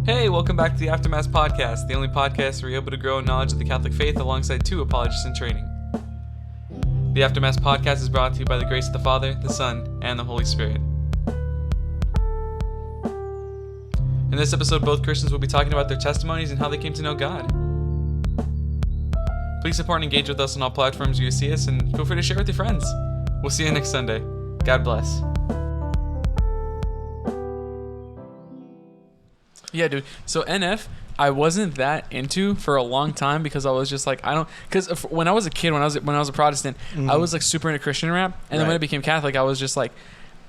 Hey, welcome back to the Aftermath Podcast, the only podcast where you're able to grow in knowledge of the Catholic faith alongside two apologists in training. The Aftermath Podcast is brought to you by the grace of the Father, the Son, and the Holy Spirit. In this episode, both Christians will be talking about their testimonies and how they came to know God. Please support and engage with us on all platforms you see us, and feel free to share with your friends. We'll see you next Sunday. God bless. Yeah, dude. So NF, I wasn't that into for a long time because I was just like, because when I was a kid, when I was a Protestant, I was like super into Christian rap, and then when I became Catholic, I was just like,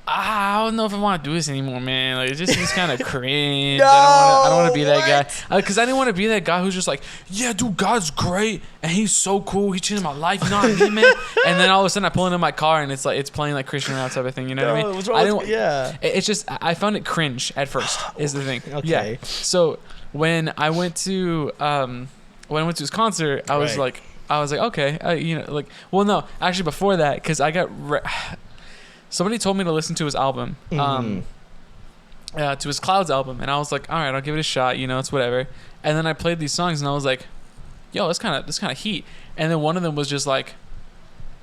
I don't know if I want to do this anymore, man. Like, it just seems kind of cringe. No, I don't want to be that guy. Because I didn't want to be that guy who's just like, yeah, dude, God's great and He's so cool. He changed my life, you know what I mean, man? And then all of a sudden, I pull into my car and it's playing like Christian rap type of thing. You know what I mean? What's wrong with, yeah. It's just I found it cringe at first. Is the thing. Okay. Yeah. So when I went to his concert, I was like, okay, no, actually before that, because I got. Somebody told me to listen to his album, to his Clouds album, and I was like, all right, I'll give it a shot. You know, it's whatever. And then I played these songs, and I was like, yo, this kind of heat. And then one of them was just like,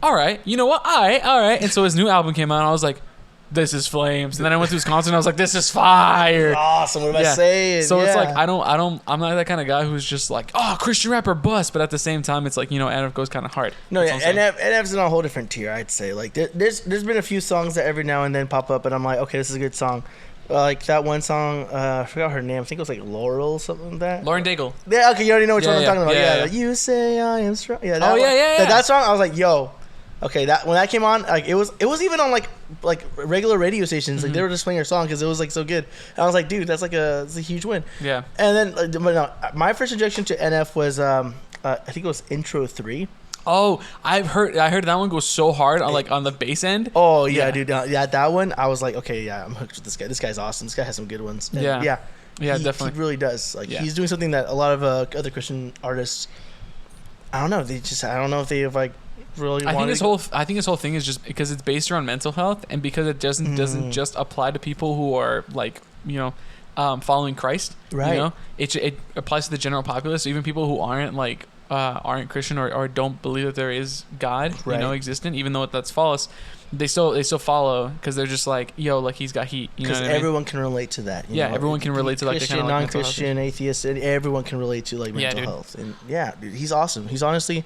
all right, you know what? All right. And so his new album came out, and I was like, this is flames. And then I went to his concert and I was like, this is fire. Awesome. What am I saying? So it's like, I'm not that kind of guy who's just like, oh, Christian rapper bust. But at the same time, it's like, NF goes kind of hard. No, yeah. NF's in a whole different tier, I'd say. Like, there's been a few songs that every now and then pop up and I'm like, okay, this is a good song. Like that one song, I forgot her name. I think it was like Laurel or something like that. Lauren Daigle. Yeah, okay, you already know which one I'm talking about. Yeah. Like, you say I am strong. Yeah, that song, I was like, yo. Okay, that when that came on, like it was even on like regular radio stations. Like they were just playing her song because it was like so good. And I was like, dude, that's it's a huge win. Yeah. And then, but no, my first introduction to NF was I think it was Intro 3. Oh, I heard that one goes so hard on the bass end. Oh yeah, dude, that one. I was like, okay, yeah, I'm hooked with this guy. This guy's awesome. This guy has some good ones. And yeah, definitely. He really does. Like he's doing something that a lot of other Christian artists, I don't know. I don't know if they have like. Really I think his whole thing is just because it's based around mental health and because it doesn't just apply to people who are like following Christ. Right. It applies to the general populace. So even people who aren't Christian or don't believe that there is God existent, even though that's false, they still follow because they're just like, yo, like he's got heat. Because everyone can relate to that. Everyone can relate to like Christian, non-Christian, atheist. Everyone can relate to like mental health. And dude, he's awesome. He's honestly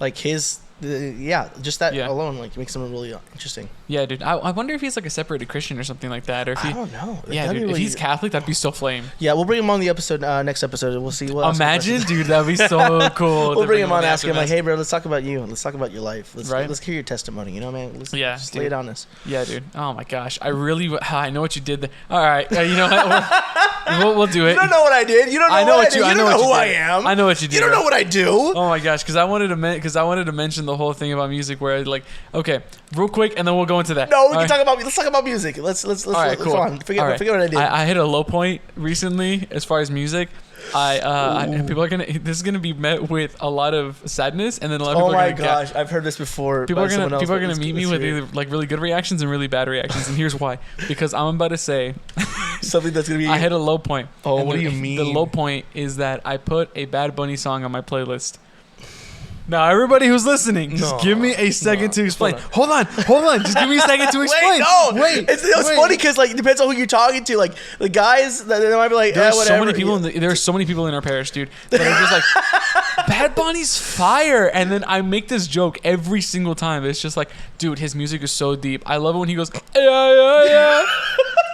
like his. Just that alone like makes him really interesting. Yeah, dude. I wonder if he's like a separated Christian or something like that, or if I don't know. Yeah, dude. If he's Catholic, that'd be so flame. Yeah, we'll bring him on the episode next episode. We'll see. What Imagine, dude. That'd be so cool. We'll bring him on, ask him like, hey, bro, let's talk about you. Let's talk about your life. Let's hear your testimony. You know, man. Let's just lay it on us. Yeah, dude. Oh my gosh, I know what you did there. All right, you know what? We'll do it. You don't know what I did. You don't know I know what I did. You don't know who I am. I know what you did. You don't know what I do. Oh my gosh, because I wanted to mention the whole thing about music where like, okay, real quick, and then we'll go into that. No, let's talk about music. Let's cool. on. Forget what I did. I hit a low point recently as far as music. People are this is gonna be met with a lot of sadness, and then a lot of people are gonna gosh, I've heard this before. People are gonna meet me with either like really good reactions and really bad reactions, and here's why. Because I'm about to say something that's gonna be. I hit a low point. Oh, what do you mean? The low point is that I put a Bad Bunny song on my playlist. Now, everybody who's listening, just give me a second to explain. Hold on. Just give me a second to explain. Wait. It's funny because like it depends on who you're talking to. Like the guys, they might be like, there's whatever. So many people. There's so many people in our parish, dude, that are just like, Bad Bunny's fire. And then I make this joke every single time. It's just like, dude, his music is so deep. I love it when he goes, yeah.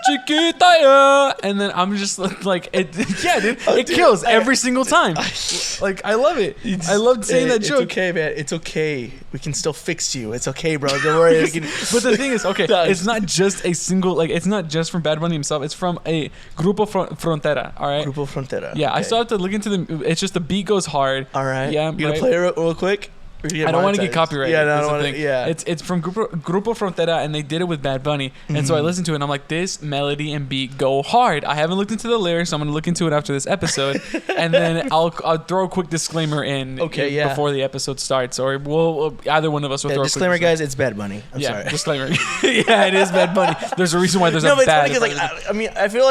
Chiquita, yeah. And then I'm just like, dude, it kills every single time. Like, I love it. I love saying that joke. It's okay, man. It's okay. We can still fix you. It's okay, bro. Don't worry. But the thing is, okay, it's not just a single, like, it's not just from Bad Bunny himself. It's from a Grupo Frontera, all right? Grupo Frontera. Yeah, okay. I still have to look into it's just the beat goes hard. All right. Yeah. You gonna play it real quick? I don't want to get copyrighted. Yeah, no, I don't want to. Yeah, it's from Grupo Frontera, and they did it with Bad Bunny. And so I listened to it, and I'm like, this melody and beat go hard. I haven't looked into the lyrics. So I'm gonna look into it after this episode, and then I'll throw a quick disclaimer in before the episode starts, or we'll either one of us will throw disclaimer, a quick guys. It's Bad Bunny. I'm sorry. Disclaimer. Yeah, it is Bad Bunny. There's a reason why there's a bad. No, but it's funny, I mean, I feel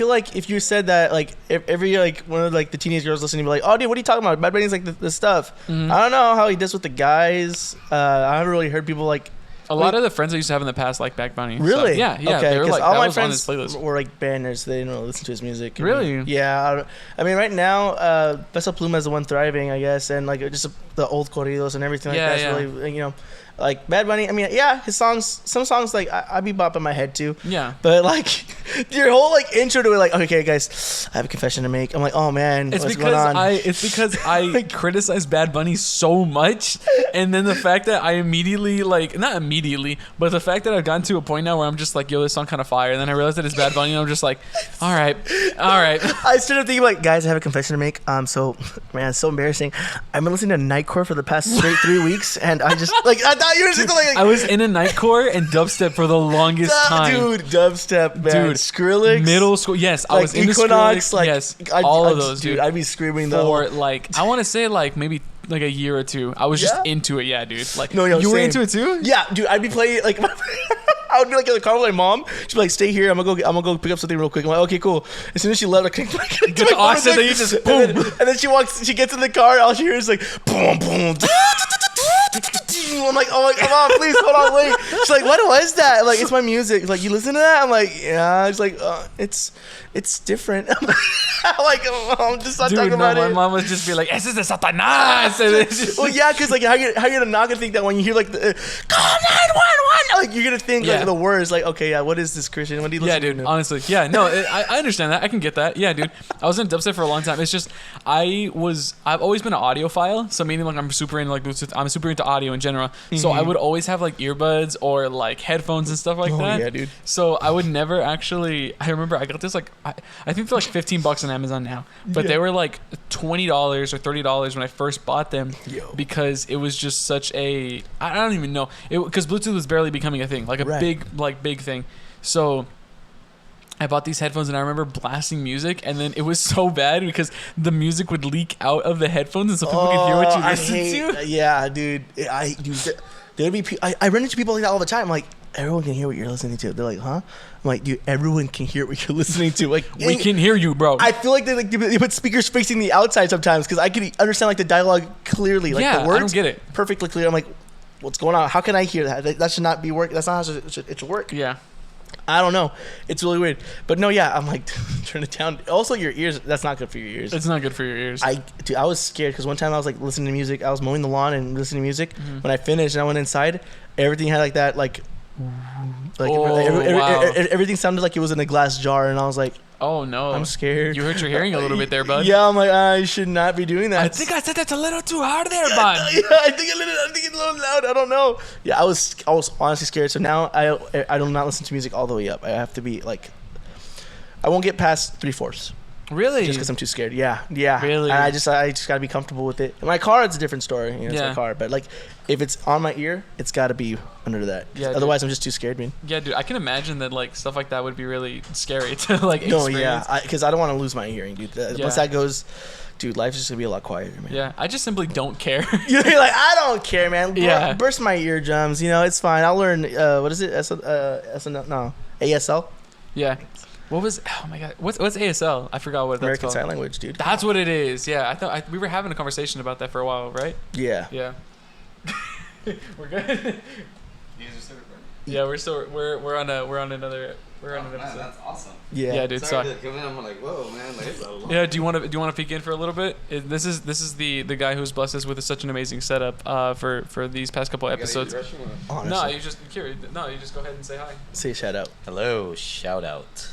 like if you said that, like every like one of like the teenage girls listening, be like, oh dude, what are you talking about? Bad Bunny's like the stuff. I don't know how he does with the guys. I haven't really heard people like. A lot of the friends I used to have in the past like Bad Bunny. Really? So, yeah. Okay, they were like, all that my was on his friends playlist. were like banners. They didn't really listen to his music. Really? Yeah. I mean, right now, Peso Pluma is the one thriving, I guess, and like just the old corridos and everything like that. Really, you know. Like Bad Bunny, I mean, yeah, his songs, some songs like I be bopping my head to. Yeah. But like your whole like intro to it, like, okay, guys, I have a confession to make. I'm like, oh man, what's going on? It's because I criticize Bad Bunny so much, and then the fact that I immediately not immediately, but the fact that I've gotten to a point now where I'm just like, yo, this song kind of fire, and then I realize that it's Bad Bunny, and I'm just like, all right. I started thinking like, guys, I have a confession to make. So man, it's so embarrassing. I've been listening to Nightcore for the past straight 3 weeks, and I just like I thought you were just like I was in a Nightcore and dubstep for the longest time. Dude, dubstep, man. Dude, Skrillex. Middle school. Yes, I was in Equinox, like yes, all of those, dude. I'd be screaming for like I want to say like maybe like a year or two. I was just into it, yeah, dude. Like you were into it too? Yeah, dude. I'd be playing like I would be like in the car with my mom. She'd be like, "Stay here. I'm gonna go pick up something real quick." I'm like, "Okay, cool." As soon as she left, I clicked the aux, and then you just boom. And then she gets in the car. All she hears is like boom, boom. I'm like, oh my God, please hold on, wait. She's like, what was that? I'm like, it's my music. Like, you listen to that? I'm like, yeah. She's like, it's different. I'm like, I'm just not talking about it. My mom would just be like, "Ese es de Satanás." Well, yeah, because like, how you gonna not gonna think that when you hear like the call 911, like you're gonna think like the words, like, okay, yeah, what is this, Christian? What do you listen to? Yeah, dude. Honestly, yeah, no, I understand that. I can get that. Yeah, dude. I was in dubstep for a long time. It's just I've always been an audiophile, so meaning like I'm super into like Bluetooth. I'm super into audio in general. So I would always have like earbuds or like headphones and stuff like that. Yeah, dude. So I would never actually. I remember I got this like I think they're like $15 on Amazon now, but they were like $20 or $30 when I first bought them because it was just such a I don't even know because Bluetooth was barely becoming a thing, like a big thing. So I bought these headphones and I remember blasting music, and then it was so bad because the music would leak out of the headphones, and so people could hear what you listen to. Yeah, dude. There'd be I run into people like that all the time. I'm like, everyone can hear what you're listening to. They're like, huh? I'm like, dude, everyone can hear what you're listening to. Like, we can hear you, bro. I feel like they put speakers facing the outside sometimes because I can understand like the dialogue clearly, like the words. I don't get it perfectly clear. I'm like, what's going on? How can I hear that? That should not be work. That's not how it should work. Yeah. I don't know. It's really weird. But no, yeah, I'm like, turn it down. Also, your ears, that's not good for your ears. It's not good for your ears. I was scared because one time I was like listening to music. I was mowing the lawn and listening to music. When I finished and I went inside, everything had like that, everything sounded like it was in a glass jar. And I was like, oh no, I'm scared. You hurt your hearing a little bit there, bud. Yeah, I'm like, I should not be doing that. I think I said that's a little too hard there, bud. Yeah, I think it's a little loud. I don't know. Yeah, I was honestly scared. So now I do not listen to music all the way up. I have to be like, I won't get past 3/4. Really? Just because I'm too scared. Yeah. Really? And I just gotta be comfortable with it. In my car, it's a different story. You know, it's my car. But like, if it's on my ear, it's gotta be under that. Yeah. Otherwise, I'm just too scared, man. Yeah, dude. I can imagine that like stuff like that would be really scary to like experience. No, yeah. Because I don't want to lose my hearing, dude. Once that goes, dude, life's just gonna be a lot quieter, man. Yeah. I just simply don't care. You're like, I don't care, man. Yeah. Burst my eardrums. You know, it's fine. I'll learn. What is it? ASL. Yeah. What was? Oh my God! What's ASL? I forgot what that's called. American Sign Language, dude. That's what it is. Yeah, I thought we were having a conversation about that for a while, right? Yeah. Yeah. We're good. You guys are still recording? Yeah, we're on another episode. Man, that's awesome. Yeah. Yeah, dude. Sorry. I'm like, whoa, man. Like, it's a long yeah. Do you want to peek in for a little bit? This is the guy who's blessed us with such an amazing setup for these past couple episodes. No, you just go ahead and say hi. Say a shout out. Hello, shout out.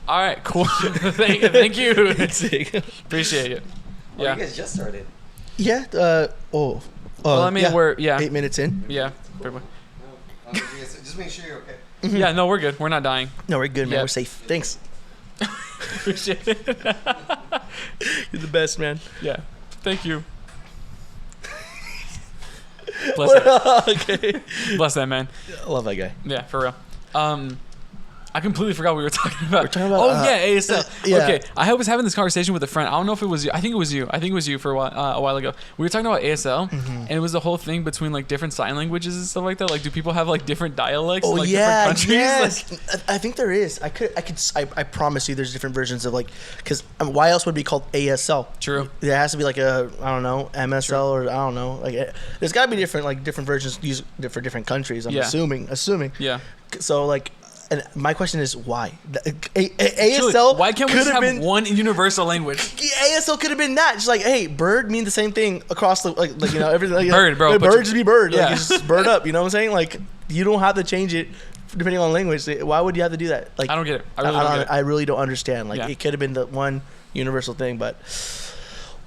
All right, cool. Thank you. Appreciate it. Yeah. You guys just started. Yeah. Well, I mean, we're 8 minutes in. Yeah. Pretty much. Just make sure you're okay. Mm-hmm. Yeah, no, we're good. We're not dying. No, we're good, man. We're safe. Thanks. Appreciate it. You're the best, man. Yeah. Thank you. Bless that. Okay. Bless that man. I love that guy. Yeah, for real. I completely forgot what we were talking about. We're talking about ASL. Yeah. Okay, I was having this conversation with a friend. I don't know if it was you. I think it was you for a while ago. We were talking about ASL, and it was the whole thing between like different sign languages and stuff like that. Like, do people have like different dialects? Oh, in, like, yeah, different countries? yes. Like, I think there is. I promise you, there's different versions of like, because why else would it be called ASL? True. There has to be like a, I don't know, MSL. True. Or I don't know. Like, there's got to be different versions used for different countries. I'm assuming. Yeah. So like. And my question is why? ASL. Why can't we just have one universal language? ASL could have been that. Just like, hey, bird mean the same thing across the like you know everything. Like, bird, bro. Bird just be bird. Yeah. Like, it's just bird up. You know what I'm saying? Like, you don't have to change it depending on language. Why would you have to do that? Like, I don't get it. I really don't understand. Like, it could have been the one universal thing, but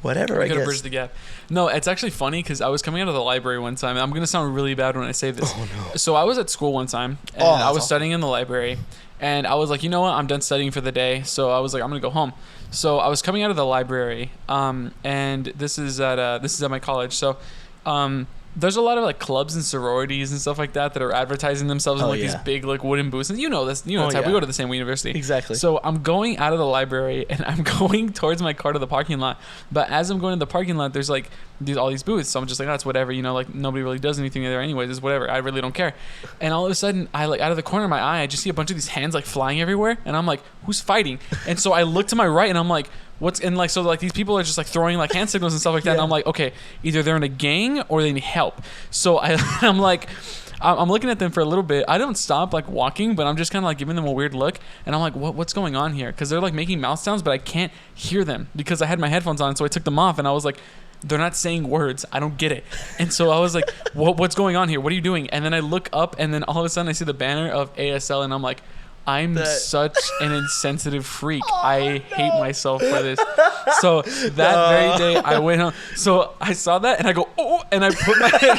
whatever. I guess. Bridge the gap. No, it's actually funny because I was coming out of the library one time. And I'm gonna sound really bad when I say this. Oh no. So I was at school one time, and I was studying in the library, and I was like, you know what? I'm done studying for the day. So I was like, I'm gonna go home. So I was coming out of the library, and this is at my college. So, there's a lot of like clubs and sororities and stuff like that are advertising themselves in like these big like wooden booths. And you know this, we go to the same university. Exactly. So I'm going out of the library and I'm going towards my car to the parking lot. But as I'm going to the parking lot, there's like all these booths. So I'm just like, oh, it's whatever, like nobody really does anything there anyways. It's whatever. I really don't care. And all of a sudden, I like out of the corner of my eye, I just see a bunch of these hands like flying everywhere. And I'm like, who's fighting? And so I look to my right and I'm like, these people are just like throwing like hand signals and stuff like that. And I'm like, okay, either they're in a gang or they need help. So I'm like, I'm looking at them for a little bit. I don't stop like walking, but I'm just kind of like giving them a weird look. And I'm like, what's going on here? Because they're like making mouth sounds, but I can't hear them because I had my headphones on. So I took them off and I was like, they're not saying words. I don't get it. And so I was like, what's going on here? What are you doing? And then I look up and then all of a sudden I see the banner of ASL and I'm like, I'm such an insensitive freak. I hate myself for this. So that very day I went home. So I saw that and I go, oh, and I put my head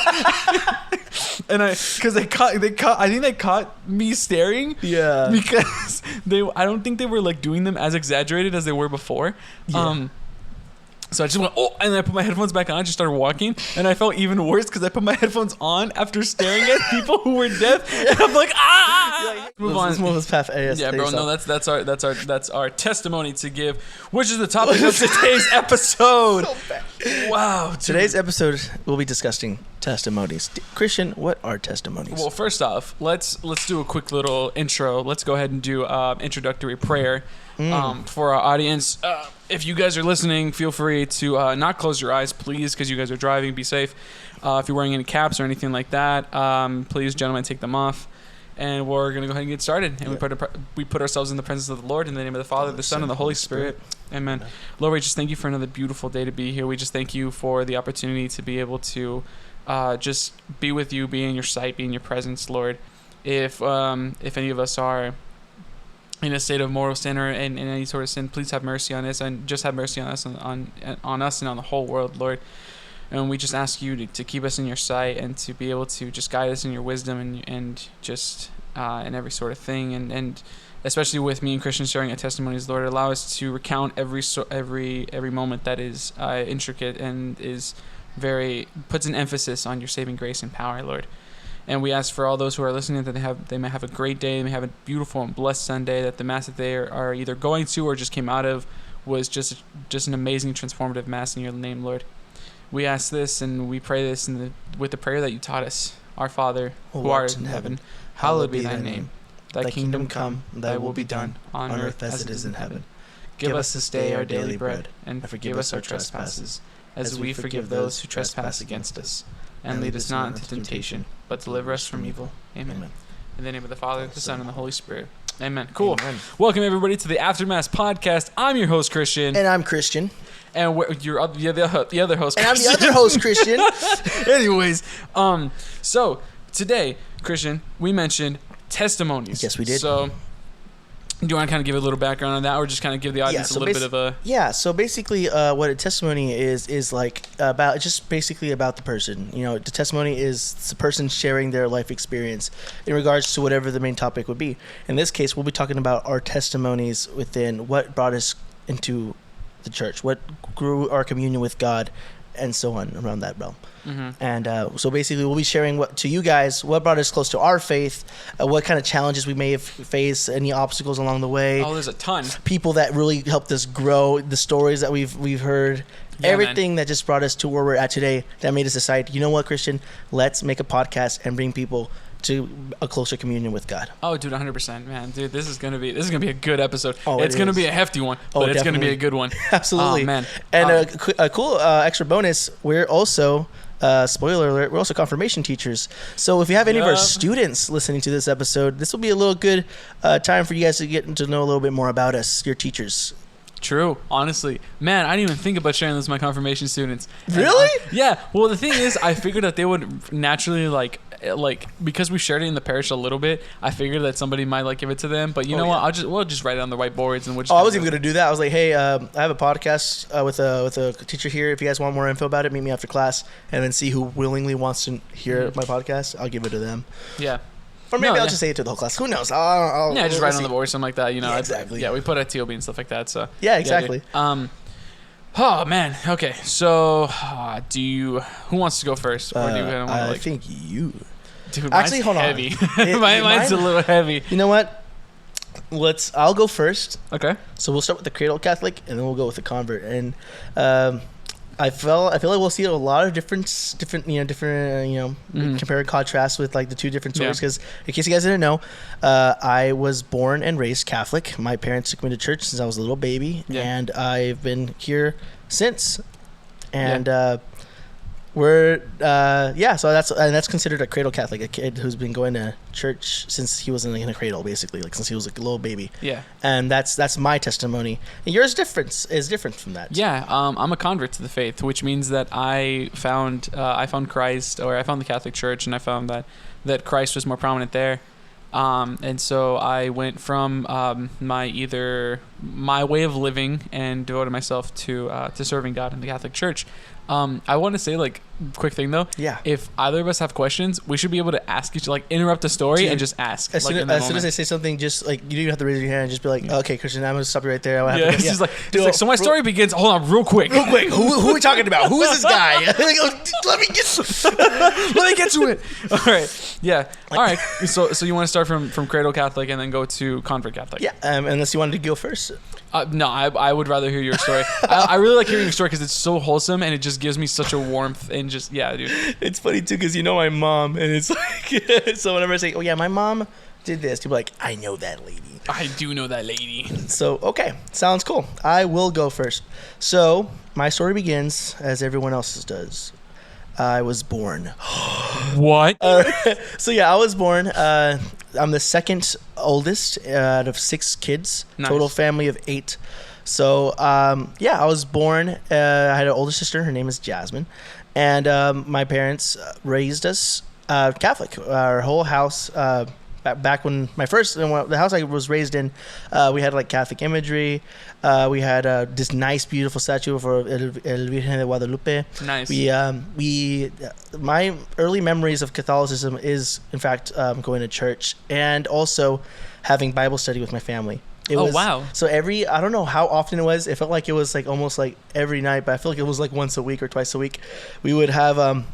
and because they caught, I think they caught me staring. Yeah. Because I don't think they were like doing them as exaggerated as they were before. Yeah. So I just went, oh, and then I put my headphones back on. I just started walking, and I felt even worse because I put my headphones on after staring at people who were deaf. And I'm like, move on. Let's move this past ASL. Yeah, bro. No, that's our testimony to give, which is the topic of today's episode. So bad. Wow. Today's episode we'll be discussing testimonies. Christian, what are testimonies? Well, first off, let's do a quick little intro. Let's go ahead and do introductory prayer for our audience. If you guys are listening, feel free to not close your eyes, please, because you guys are driving. Be safe. If you're wearing any caps or anything like that, please, gentlemen, take them off. And we're going to go ahead and get started. And we put ourselves in the presence of the Lord in the name of the Father, the Son, and the Holy Spirit. Amen. Lord, we just thank you for another beautiful day to be here. We just thank you for the opportunity to be able to just be with you, be in your sight, be in your presence, Lord. If any of us are in a state of mortal sin or in any sort of sin, please have mercy on us, and just have mercy on us on us and on the whole world, Lord. And we just ask you to keep us in your sight and to be able to just guide us in your wisdom and just in every sort of thing, and especially with me and Christian sharing our testimonies, Lord, allow us to recount every moment that is intricate and puts an emphasis on your saving grace and power, Lord. And we ask for all those who are listening that they may have a great day, they may have a beautiful and blessed Sunday, that the Mass that they are either going to or just came out of was just an amazing, transformative Mass in your name, Lord. We ask this and we pray this with the prayer that you taught us. Our Father, who art in heaven, hallowed be thy name. Thy kingdom come, thy will be done, on earth as it is in heaven. Give us this day our daily bread, and forgive us our trespasses, as we forgive those who trespass against us. And lead us not into temptation, but deliver us from evil. Amen. In the name of the Father, the Son, and the Holy Spirit. Amen. Cool. Amen. Welcome, everybody, to the Aftermath Podcast. I'm your host, Christian. And I'm Christian. And you're the other host, Christian. And I'm the other host, Christian. Anyways, so today, Christian, we mentioned testimonies. Yes, we did. So do you want to kind of give a little background on that, or just kind of give the audience a little bit of a... Yeah, so basically what a testimony is like about the person. You know, the testimony is the person sharing their life experience in regards to whatever the main topic would be. In this case, we'll be talking about our testimonies within what brought us into the church, what grew our communion with God, and so on around that realm. And so basically we'll be sharing what brought us close to our faith, what kind of challenges we may have faced, any obstacles along the way. Oh, there's a ton. People that really helped us grow, the stories that we've heard, everything that just brought us to where we're at today, that made us decide, you know what, Christian, let's make a podcast and bring people to a closer communion with God. Oh, dude, 100%, man. Dude, this is gonna be a good episode. Oh, it's gonna be a hefty one, but it's gonna be a good one. Absolutely. Oh, man. And a cool extra bonus, we're also spoiler alert, we're also confirmation teachers. So if you have any of our students listening to this episode, this will be a little good time for you guys to get to know a little bit more about us, your teachers. True. Honestly, man, I didn't even think about sharing this with my confirmation students. Really? Yeah. Well, the thing is, I figured that they would naturally like because we shared it in the parish a little bit. I figured that somebody might give it to them. But you know what? We'll just write it on the whiteboards and we'll just. I was even gonna do that. I was like, hey, I have a podcast with a teacher here. If you guys want more info about it, meet me after class, and then see who willingly wants to hear my podcast. I'll give it to them. Yeah. Or maybe I'll just say it to the whole class. Who knows? I'll just write it on the board or something like that. Yeah, exactly. We put a TOB and stuff like that. So yeah, exactly. Oh man. Okay. So, who wants to go first? Or do you I think you. Dude, actually, hold heavy. on. Mine's a little heavy. You know what? I'll go first. Okay. So we'll start with the cradle Catholic, and then we'll go with the convert. And I feel like we'll see a lot of different compare and contrast with the two different stories. Because in case you guys didn't know, I was born and raised Catholic. My parents took me to church since I was a little baby, and I've been here since. And so that's considered a cradle Catholic, a kid who's been going to church since he was in a cradle, basically, since he was a little baby. Yeah. And that's my testimony. And yours is different from that. Yeah. I'm a convert to the faith, which means that I found Christ, or I found the Catholic Church, and I found that Christ was more prominent there. And so I went from my way of living and devoted myself to serving God in the Catholic Church. I want to say, quick thing though. Yeah. If either of us have questions, we should be able to ask each, interrupt the story and just ask. As soon as I say something, just you don't even have to raise your hand and just be like, okay, Christian, I'm gonna stop you right there. So my story begins. Hold on, real quick. Who are we talking about? Who is this guy? Let me get to it. All right. Yeah. All right. So you want to start from cradle Catholic and then go to convert Catholic? Yeah. Unless you wanted to go first. No, I would rather hear your story. I really like hearing your story because it's so wholesome and it just gives me such a warmth and just dude. It's funny too because my mom, and it's so whenever I say, oh yeah, my mom did this, people are like, I know that lady. I do know that lady. So okay, sounds cool. I will go first. So my story begins as everyone else's does. I was born. What? So I was born. I'm the second oldest out of 6 kids. Nice. Total family of 8. So I was born. I had an older sister. Her name is Jasmine, and my parents raised us Catholic. Our whole house. Back when the house I was raised in, we had Catholic imagery. We had this nice, beautiful statue for El Virgen de Guadalupe. Nice. My early memories of Catholicism is, in fact, going to church and also having Bible study with my family. Wow. So I don't know how often it was. It felt like it was almost every night, but I feel like it was once a week or twice a week. We would have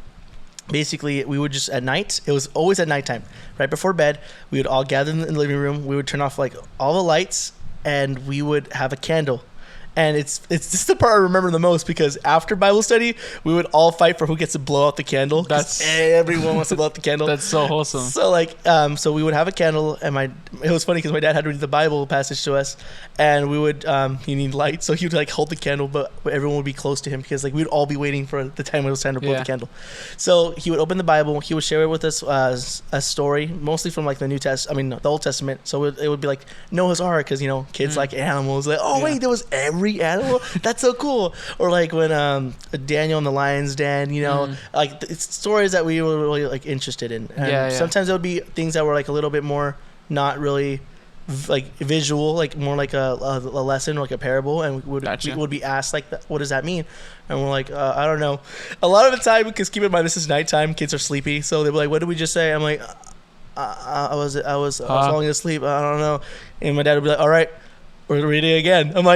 basically, we would just at night, it was always at nighttime, right before bed, we would all gather in the living room, we would turn off all the lights, and we would have a candle. And it's just the part I remember the most because after Bible study, we would all fight for who gets to blow out the candle. Everyone wants to blow out the candle. That's so wholesome. So so we would have a candle, and it was funny because my dad had to read the Bible passage to us, and we would he need light, so he would hold the candle, but everyone would be close to him because we would all be waiting for the time it was time to blow the candle. So he would open the Bible, he would share with us a story, mostly from the Old Testament. So it would be Noah's Ark because kids like animals. Wait, there was every animal. That's so cool. Or when Daniel in the lion's den. It's stories that we were really interested in. And sometimes it would be things that were a little bit more not really visual, more a lesson, or a parable, and we would be asked what does that mean? And we're I don't know. A lot of the time, because keep in mind this is nighttime, kids are sleepy, so they'd be what did we just say? I'm I was falling asleep. I don't know. And my dad would be all right, we're reading again. I'm no.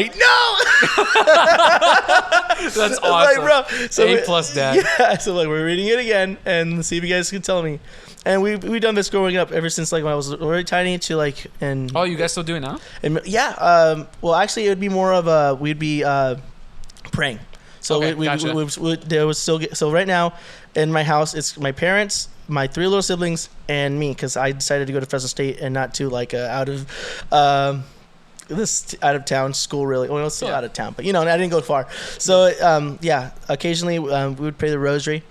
That's awesome. Like, bro, so A+ dad. Yeah, so like we're reading it again and see if you guys can tell me. And we've done this growing up ever since like when I was really tiny to like and. Oh, you guys still do it now? And, yeah. Well, actually, it would be more of we'd be praying. So okay, gotcha. there was still so right now in my house it's my parents, my 3 little siblings, and me because I decided to go to Fresno State and not to like out of town school really. Well, it's still out of town, but I didn't go far. So occasionally we would pray the rosary.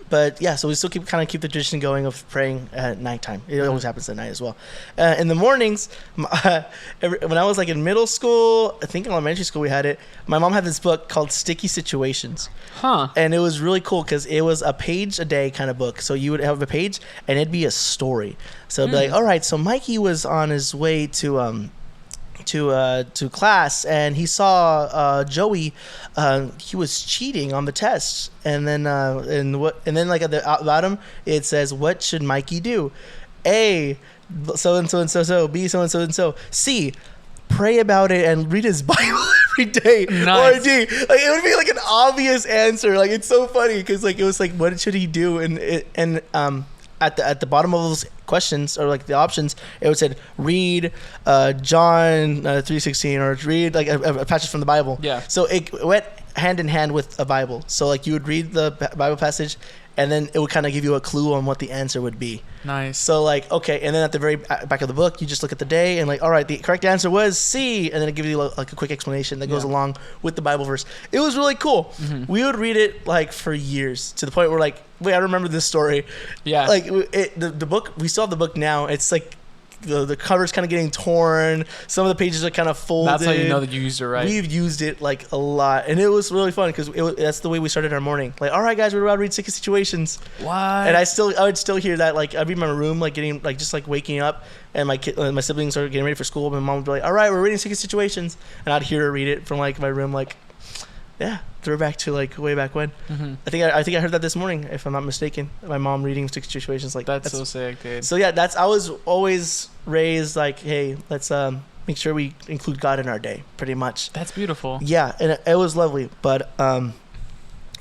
But yeah, so we still keep the tradition going of praying at nighttime. It always happens at night as well. In the mornings, when I was like in middle school, I think in elementary school we had it. My mom had this book called Sticky Situations. Huh. And it was really cool because it was a page a day kind of book. So you would have a page and it'd be a story. So it'd be like, all right, so Mikey was on his way to class and he saw Joey he was cheating on the tests and then like at the bottom it says what should Mikey do? A, so and so and so. B, so and so and so. C, pray about it and read his Bible every day. Nice. Or D, like it would be like an obvious answer. Like it's so funny because like it was like what should he do at the bottom of those questions or like the options, it would say read John 3:16 or read like a passage from the Bible. Yeah. So it went hand in hand with a Bible. So like you would read the Bible passage, and then it would kind of give you a clue on what the answer would be. Nice. So like okay, and then at the very back of the book, you just look at the day and like all right, the correct answer was C, and then it gives you like a quick explanation that goes along with the Bible verse. It was really cool. Mm-hmm. We would read it like for years to the point where like. Wait, I remember this story. Yeah. Like the book, we still have the book now. It's like the cover's kind of getting torn. Some of the pages are kind of folded. That's how you know that you used it right. We've used it like a lot, and it was really fun because that's the way we started our morning. Like, all right, guys, we're about to read Sticky Situations. What? And I would still hear that. Like, I'd be in my room, like getting like just like waking up, and my siblings are getting ready for school. My mom would be like, all right, we're reading Sticky Situations, and I'd hear her read it from like my room, like. Yeah, throw back to like way back when. Mm-hmm. I think I heard that this morning, if I'm not mistaken. My mom reading Sticky Situations like that's so sick, dude. So yeah, I was always raised like, hey, let's make sure we include God in our day, pretty much. That's beautiful. Yeah, and it was lovely. But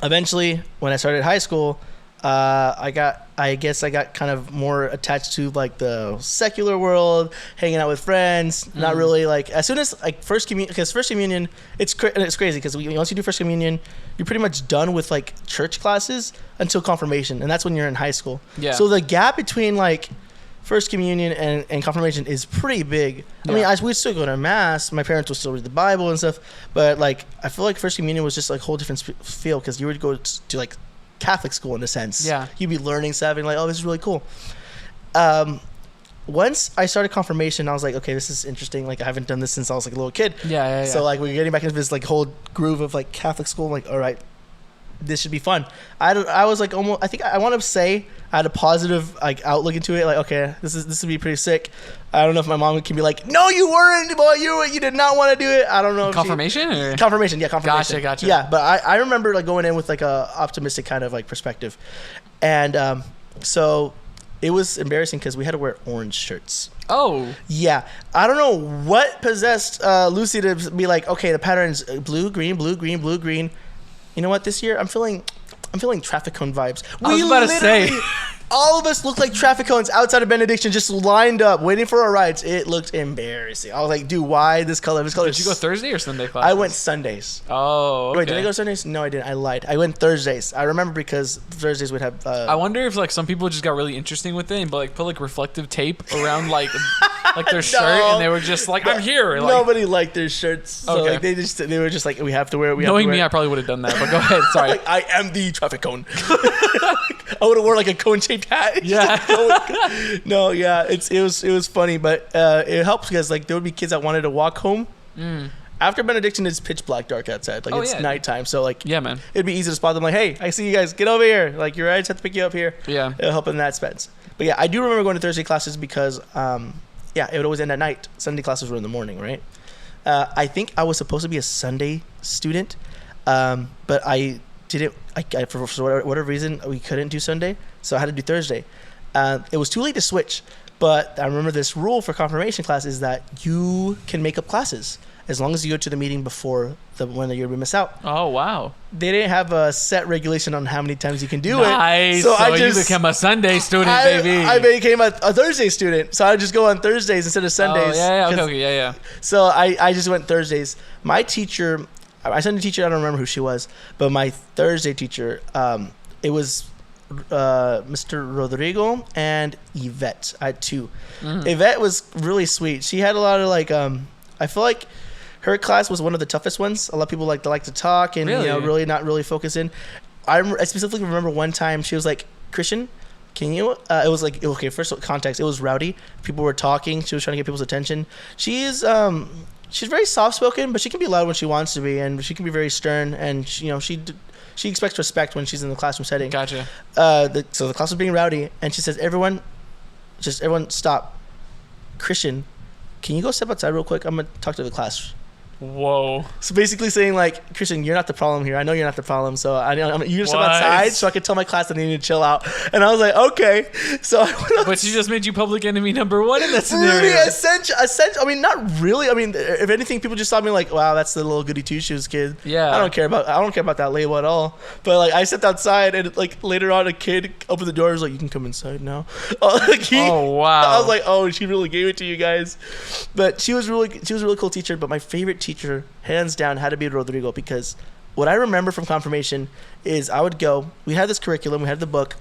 eventually, when I started high school, I guess I got kind of more attached to like the secular world, hanging out with friends. Not really like as soon as like first communion, because first communion, it's crazy because once you do first communion, you're pretty much done with like church classes until confirmation, and that's when you're in high school. Yeah. So the gap between like first communion and confirmation is pretty big. Yeah. I mean, we'd still go to mass. My parents would still read the Bible and stuff, but like I feel like first communion was just like a whole different feel because you would go to like Catholic school in a sense. Yeah. You'd be learning stuff and like, oh, this is really cool. Once I started confirmation, I was like, okay, this is interesting. Like I haven't done this since I was like a little kid. Yeah. So like we're getting back into this like whole groove of like Catholic school. I'm like, all right, this should be fun. I was like almost. I think I want to say I had a positive like outlook into it. Like okay, this would be pretty sick. I don't know if my mom can be like, no, you weren't, boy. You did not want to do it. I don't know. Confirmation. Confirmation. Yeah, confirmation. Gotcha. Yeah, but I remember like going in with like a optimistic kind of like perspective, and so it was embarrassing because we had to wear orange shirts. Oh. Yeah. I don't know what possessed Lucy to be like, okay, the pattern's blue, green, blue, green, blue, green. You know what? This year I'm feeling traffic cone vibes. I was about to say. All of us looked like traffic cones outside of Benediction, just lined up, waiting for our rides. It looked embarrassing. I was like, dude, why this color? This color. Did you go Thursday or Sunday class? I went Sundays. Oh, okay. Wait, did I go Sundays? No, I didn't. I lied. I went Thursdays. I remember because Thursdays would have. I wonder if like some people just got really interesting with it and like put like reflective tape around like their shirt, and they were just like, I'm here. Like, nobody liked their shirts. So okay. like they were just like, we have to wear it. Knowing me, I probably would have done that. But go ahead. Sorry. Like, I am the traffic cone. I would have worn like a cone-shaped hat. Yeah. No, yeah, it was funny, but it helps because like there would be kids that wanted to walk home. After Benediction, it's pitch black dark outside. Like it's nighttime, so like yeah, man, it'd be easy to spot them. Like, hey, I see you guys. Get over here. Like your rides have to pick you up here. Yeah, it'll help in that sense. But yeah, I do remember going to Thursday classes because it would always end at night. Sunday classes were in the morning, right? I think I was supposed to be a Sunday student, but I didn't. For whatever reason, we couldn't do Sunday, so I had to do Thursday. It was too late to switch, but I remember this rule for confirmation class is that you can make up classes. as long as you go to the meeting before when you're gonna miss out. Oh wow! They didn't have a set regulation on how many times you can do it. So you became a Sunday student, baby. I became a Thursday student, so I just go on Thursdays instead of Sundays. Okay. So I just went Thursdays. My teacher, I sent a teacher. I don't remember who she was, but my Thursday teacher, it was Mr. Rodrigo and Yvette. I had two. Yvette was really sweet. She had a lot of I feel like her class was one of the toughest ones. A lot of people like to talk and really not really focus in. I specifically remember one time she was like, Christian, can you? It was like, okay, first context. It was rowdy. People were talking. She was trying to get people's attention. She's very soft spoken, but she can be loud when she wants to be, and she can be very stern. And she expects respect when she's in the classroom setting. Gotcha. So the class was being rowdy, and she says, everyone stop. Christian, can you go step outside real quick? I'm gonna talk to the class. Whoa. So basically saying like, Christian, you're not the problem here. I know you're not the problem. So you just step outside so I can tell my class that they need to chill out. And I was like, okay. So I went but she just made you public enemy number one in that scenario. Really essential. I mean, not really. I mean, if anything, people just saw me like, wow, that's the little goody two shoes kid. Yeah. I don't care about that label at all. But like, I stepped outside and like later on, a kid opened the door. Was like, you can come inside now. Oh wow. I was like, oh, she really gave it to you guys. But she was a really cool teacher. But my favorite teacher, hands down, had to be Rodrigo, because what I remember from confirmation is I would go, we had this curriculum, we had the book,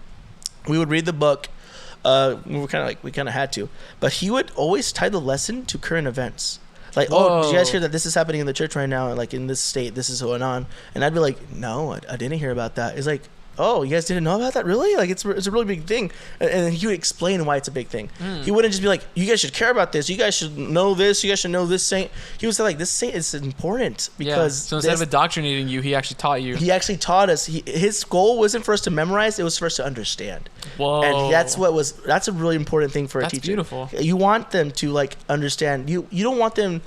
we would read the book, we kind of had to, but he would always tie the lesson to current events. Like, oh, did you guys hear that this is happening in the church right now, and like in this state, this is going on? And I'd be like, no, I didn't hear about that. It's like, oh, you guys didn't know about that? Really? Like, it's a really big thing. And he would explain why it's a big thing. He wouldn't just be like, you guys should care about this. You guys should know this. You guys should know this saint. He would say, like, this saint is important because... So instead of indoctrinating you, he actually taught you. He actually taught us. His goal wasn't for us to memorize. It was for us to understand. Whoa. And that's a really important thing for a teacher. That's beautiful. You want them to, like, understand. You don't want to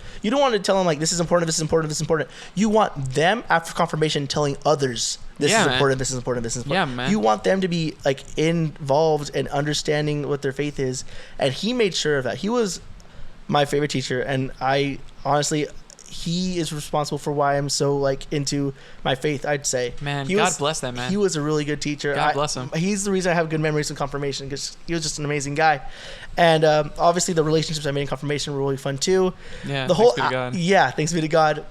tell them, like, this is important, this is important, this is important. You want them, after confirmation, telling others this is important, this is important, this is important. Yeah, man. You want them to be like involved and understanding what their faith is. And he made sure of that. He was my favorite teacher, and I honestly, he is responsible for why I'm so like into my faith, I'd say. Man, God bless that man. He was a really good teacher. God bless him. He's the reason I have good memories of confirmation, because he was just an amazing guy. And obviously the relationships I made in confirmation were really fun too. Yeah, thanks be to God. Yeah, thanks be to God.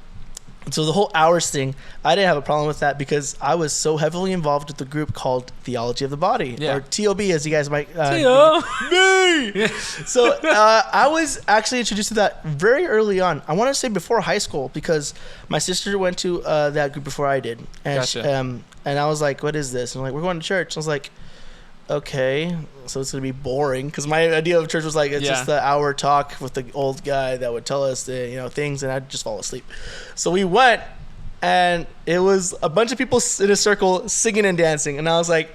So the whole hours thing, I didn't have a problem with that because I was so heavily involved with the group called Theology of the Body, or TOB, as you guys might. TOB. So I was actually introduced to that very early on. I want to say before high school, because my sister went to that group before I did, and Gotcha. and I was like, "What is this?" And I'm like, "We're going to church." I was like, okay, so it's gonna be boring, because my idea of church was like, it's just the hour talk with the old guy that would tell us the things, and I'd just fall asleep. So we went, and it was a bunch of people in a circle singing and dancing, and I was like,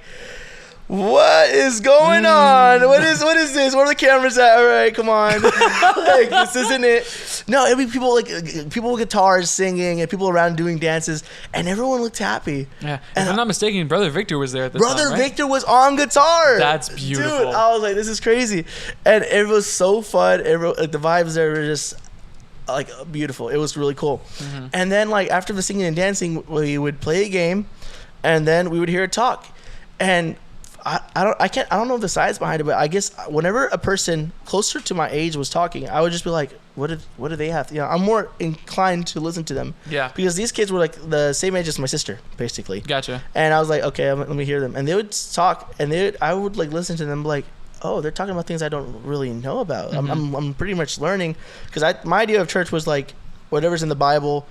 what is going on? What is this? Where are the cameras at? All right, come on. Like, this isn't it. No, it'd be people with guitars singing and people around doing dances, and everyone looked happy. Yeah. And if I'm not mistaken, Brother Victor was there at the time, Brother right? Victor was on guitar. That's beautiful. Dude, I was like, this is crazy. And it was so fun. The vibes there were just like beautiful. It was really cool. Mm-hmm. And then like after the singing and dancing, we would play a game, and then we would hear a talk. And I don't know the science behind it, but I guess whenever a person closer to my age was talking, I would just be like, what do they have? I'm more inclined to listen to them. Yeah. Because these kids were like the same age as my sister, basically. Gotcha. And I was like, okay, let me hear them. And they would talk, and I would like listen to them, like, oh, they're talking about things I don't really know about. Mm-hmm. I'm pretty much learning, because my idea of church was like whatever's in the Bible,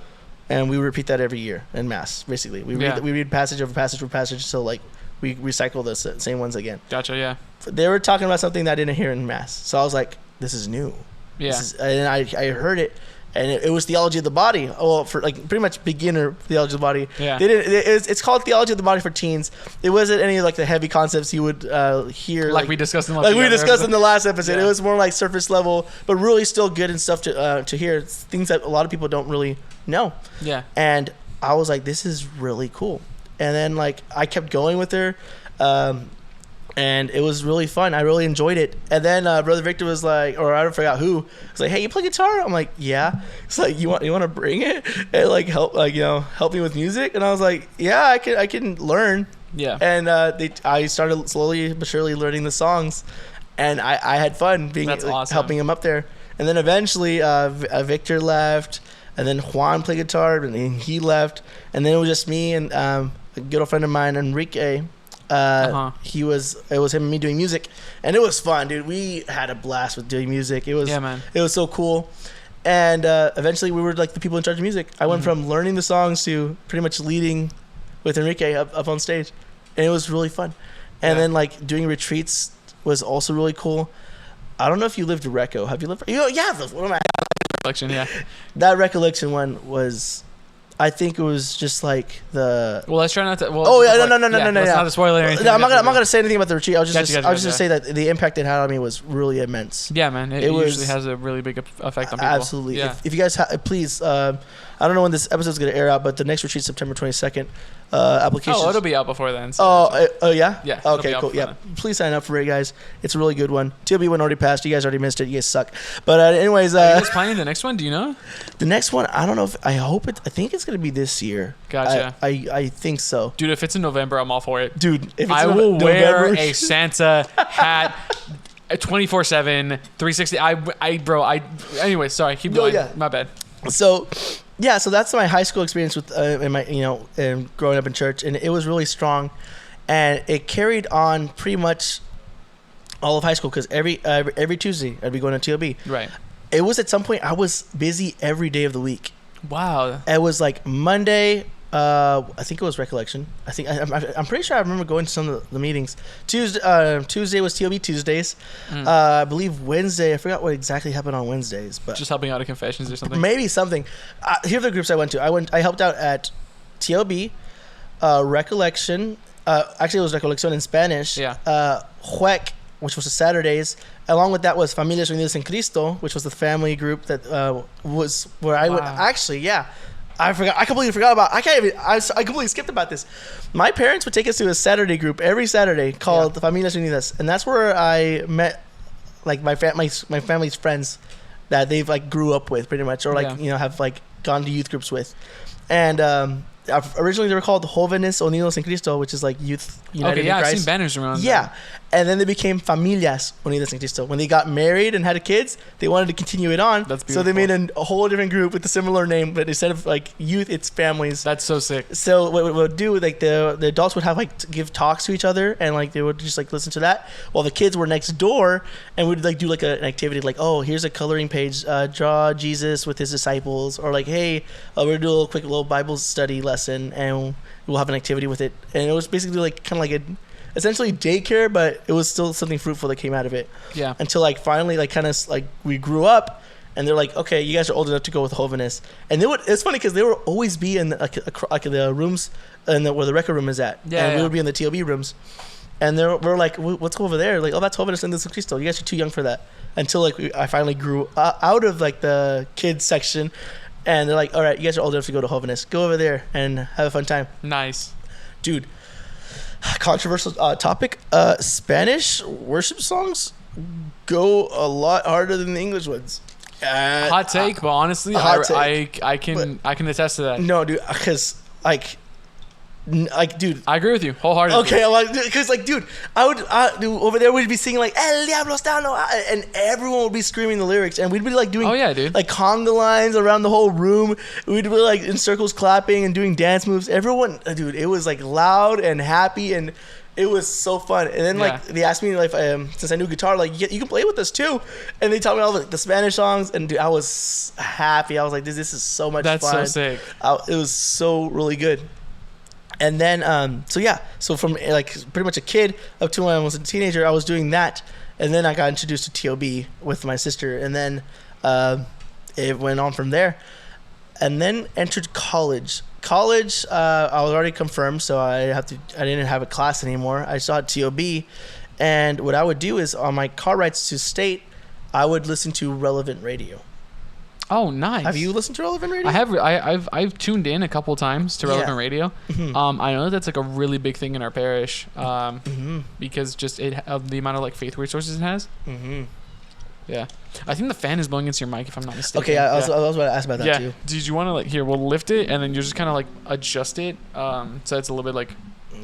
and we repeat that every year in Mass. Basically, we read passage over passage over passage, so like we recycle the same ones again. Gotcha. Yeah. They were talking about something that I didn't hear in Mass, so I was like, this is new. Yeah. And I heard it, and it was Theology of the Body. Well, for like pretty much beginner Theology of the Body. Yeah. It's called Theology of the Body for teens. It wasn't any of like the heavy concepts you would hear. Like we discussed in the last episode. Yeah. It was more like surface level, but really still good and stuff to hear. It's things that a lot of people don't really know. Yeah. And I was like, this is really cool. And then like I kept going with her. And it was really fun. I really enjoyed it. And then Brother Victor was like, or I forgot who, was like, "Hey, you play guitar?" I'm like, "Yeah." It's like, you want to bring it and like help me with music? And I was like, "Yeah, I can learn." Yeah. And I started slowly but surely learning the songs, and I had fun being awesome. helping him up there. And then eventually Victor left, and then Juan played guitar, and then he left, and then it was just me and a good old friend of mine, Enrique. It was him and me doing music, and it was fun, dude. We had a blast with doing music. It was it was so cool. And eventually we were like the people in charge of music. I went from learning the songs to pretty much leading with Enrique up on stage, and it was really fun. And then like doing retreats was also really cool. I don't know if you lived Reco. Have you lived? One of my Recollection. Yeah, that Recollection one was. I think it was just like the. Well, let's try not to. Well, no. Let's not spoil anything. No, I'm not gonna say anything about the retreat. I was just gonna say that the impact it had on me was really immense. Yeah, man. It usually has a really big effect on people. Absolutely. Yeah. If you guys please, I don't know when this episode's gonna air out, but the next retreat September 22nd. Applications. Oh, it'll be out before then. So yeah. Yeah. Okay, cool. Yeah. Please sign up for it, guys. It's a really good one. TLB one already passed. You guys already missed it. You guys suck. But anyways, are you guys planning the next one? Do you know? The next one, I don't know. I think it's gonna be this year. Gotcha. I think so. Dude, if it's in November, I'm all for it. Dude, if it's I will wear a Santa hat. 24/7, 360. Anyway, sorry. Keep going. Yeah. My bad. So that's my high school experience with in my growing up in church, and it was really strong, and it carried on pretty much all of high school because every Tuesday I'd be going to TLB. Right. It was at some point I was busy every day of the week. Wow. It was like Monday. I think it was Recollection. I'm pretty sure I remember going to some of the meetings. Tuesday was TLB Tuesdays. I believe Wednesday. I forgot what exactly happened on Wednesdays, but just helping out at confessions or something. Maybe something. Here are the groups I went to. I helped out at TLB, Recollection. Actually, it was Recollection in Spanish. Yeah. Huec, which was the Saturdays. Along with that was Familias Unidas en Cristo, which was the family group that was where I would actually, yeah. I forgot. I completely forgot about. I completely skipped about this. My parents would take us to a Saturday group every Saturday called the Familias Unidas, and that's where I met like my family's friends that they've like grew up with pretty much, or like have like gone to youth groups with, and originally they were called Jóvenes Unidos en Cristo, which is like youth united in Christ. I've seen banners around. Yeah, and then they became Familias Unidas en Cristo. When they got married and had kids, they wanted to continue it on. That's beautiful. So they made a whole different group with a similar name, but instead of like youth, it's families. That's so sick. So what we would do, like the adults would have like give talks to each other, and like they would just like listen to that, while the kids were next door, and we'd like do like an activity, like, oh, here's a coloring page, draw Jesus with his disciples, or like, hey, we're gonna do a quick little Bible study lesson, and we'll have an activity with it. And it was basically like kind of like essentially daycare, but it was still something fruitful that came out of it. Yeah. Until like finally like kind of like we grew up, and they're like, okay, you guys are old enough to go with Jóvenes. And it's funny because they would always be in like the rooms and where the record room is at. Yeah. And we would be in the TLB rooms. And we're like, let's go over there. Like, oh, that's Jóvenes Unidos en Cristo. You guys are too young for that. Until like I finally grew out of like the kids section. And they're like, all right, you guys are old enough to go to Jóvenes. Go over there and have a fun time. Nice. Dude, controversial topic. Spanish worship songs go a lot harder than the English ones. Hot take, but honestly, I can attest to that. No, dude, because dude, I agree with you wholeheartedly. Okay, because dude, dude, over there we'd be singing like El Diablo está no, and everyone would be screaming the lyrics, and we'd be like doing like conga lines around the whole room. We'd be like in circles clapping and doing dance moves. Everyone, dude, it was like loud and happy, and it was so fun. And then like they asked me like since I knew guitar, like you can play with us too, and they taught me all the Spanish songs, and dude, I was happy. I was like, this is so much fun. That's so sick. It was so really good. And then, so from like pretty much a kid up to when I was a teenager, I was doing that. And then I got introduced to TLB with my sister. And then it went on from there. And then entered college. I was already confirmed, so I didn't have a class anymore. I saw TLB. And what I would do is on my car rides to state, I would listen to relevant radio. Oh, nice. Have you listened to Relevant Radio? I have. I've tuned in a couple times to Relevant Radio. Mm-hmm. I know that's like a really big thing in our parish, because just the amount of like faith resources it has. Mm-hmm. Yeah, I think the fan is blowing into your mic, if I'm not mistaken. Okay, I was about to ask about that too. Did you want to like here? We'll lift it and then you just kind of like adjust it, so it's a little bit like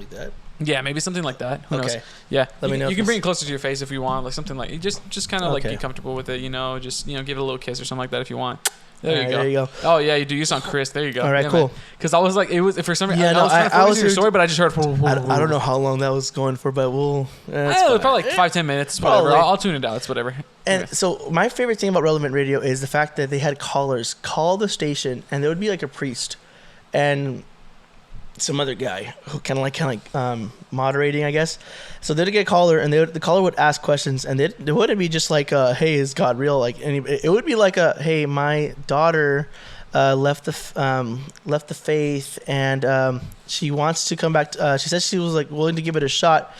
that. Yeah, maybe something like that. Who knows? Yeah, let me know. You can bring it closer to your face if you want, like something like just kind of like be comfortable with it. Just give it a little kiss or something like that if you want. There you go. Oh yeah, you do. You sound Chris. There you go. All right, cool. Because I was like, it was for some reason. Yeah, no, I was your story, but I just heard. I don't know how long that was going for, but we'll. Probably like 5-10 minutes. Whatever. I'll tune it out. It's whatever. And so my favorite thing about Relevant Radio is the fact that they had callers call the station, and there would be like a priest, and some other guy who kind of like moderating, I guess. So they'd get a caller, and the caller would ask questions, and it wouldn't be just like, "Hey, is God real?" Like, it would be like "Hey, my daughter left the faith, and she wants to come back. She says she was like willing to give it a shot,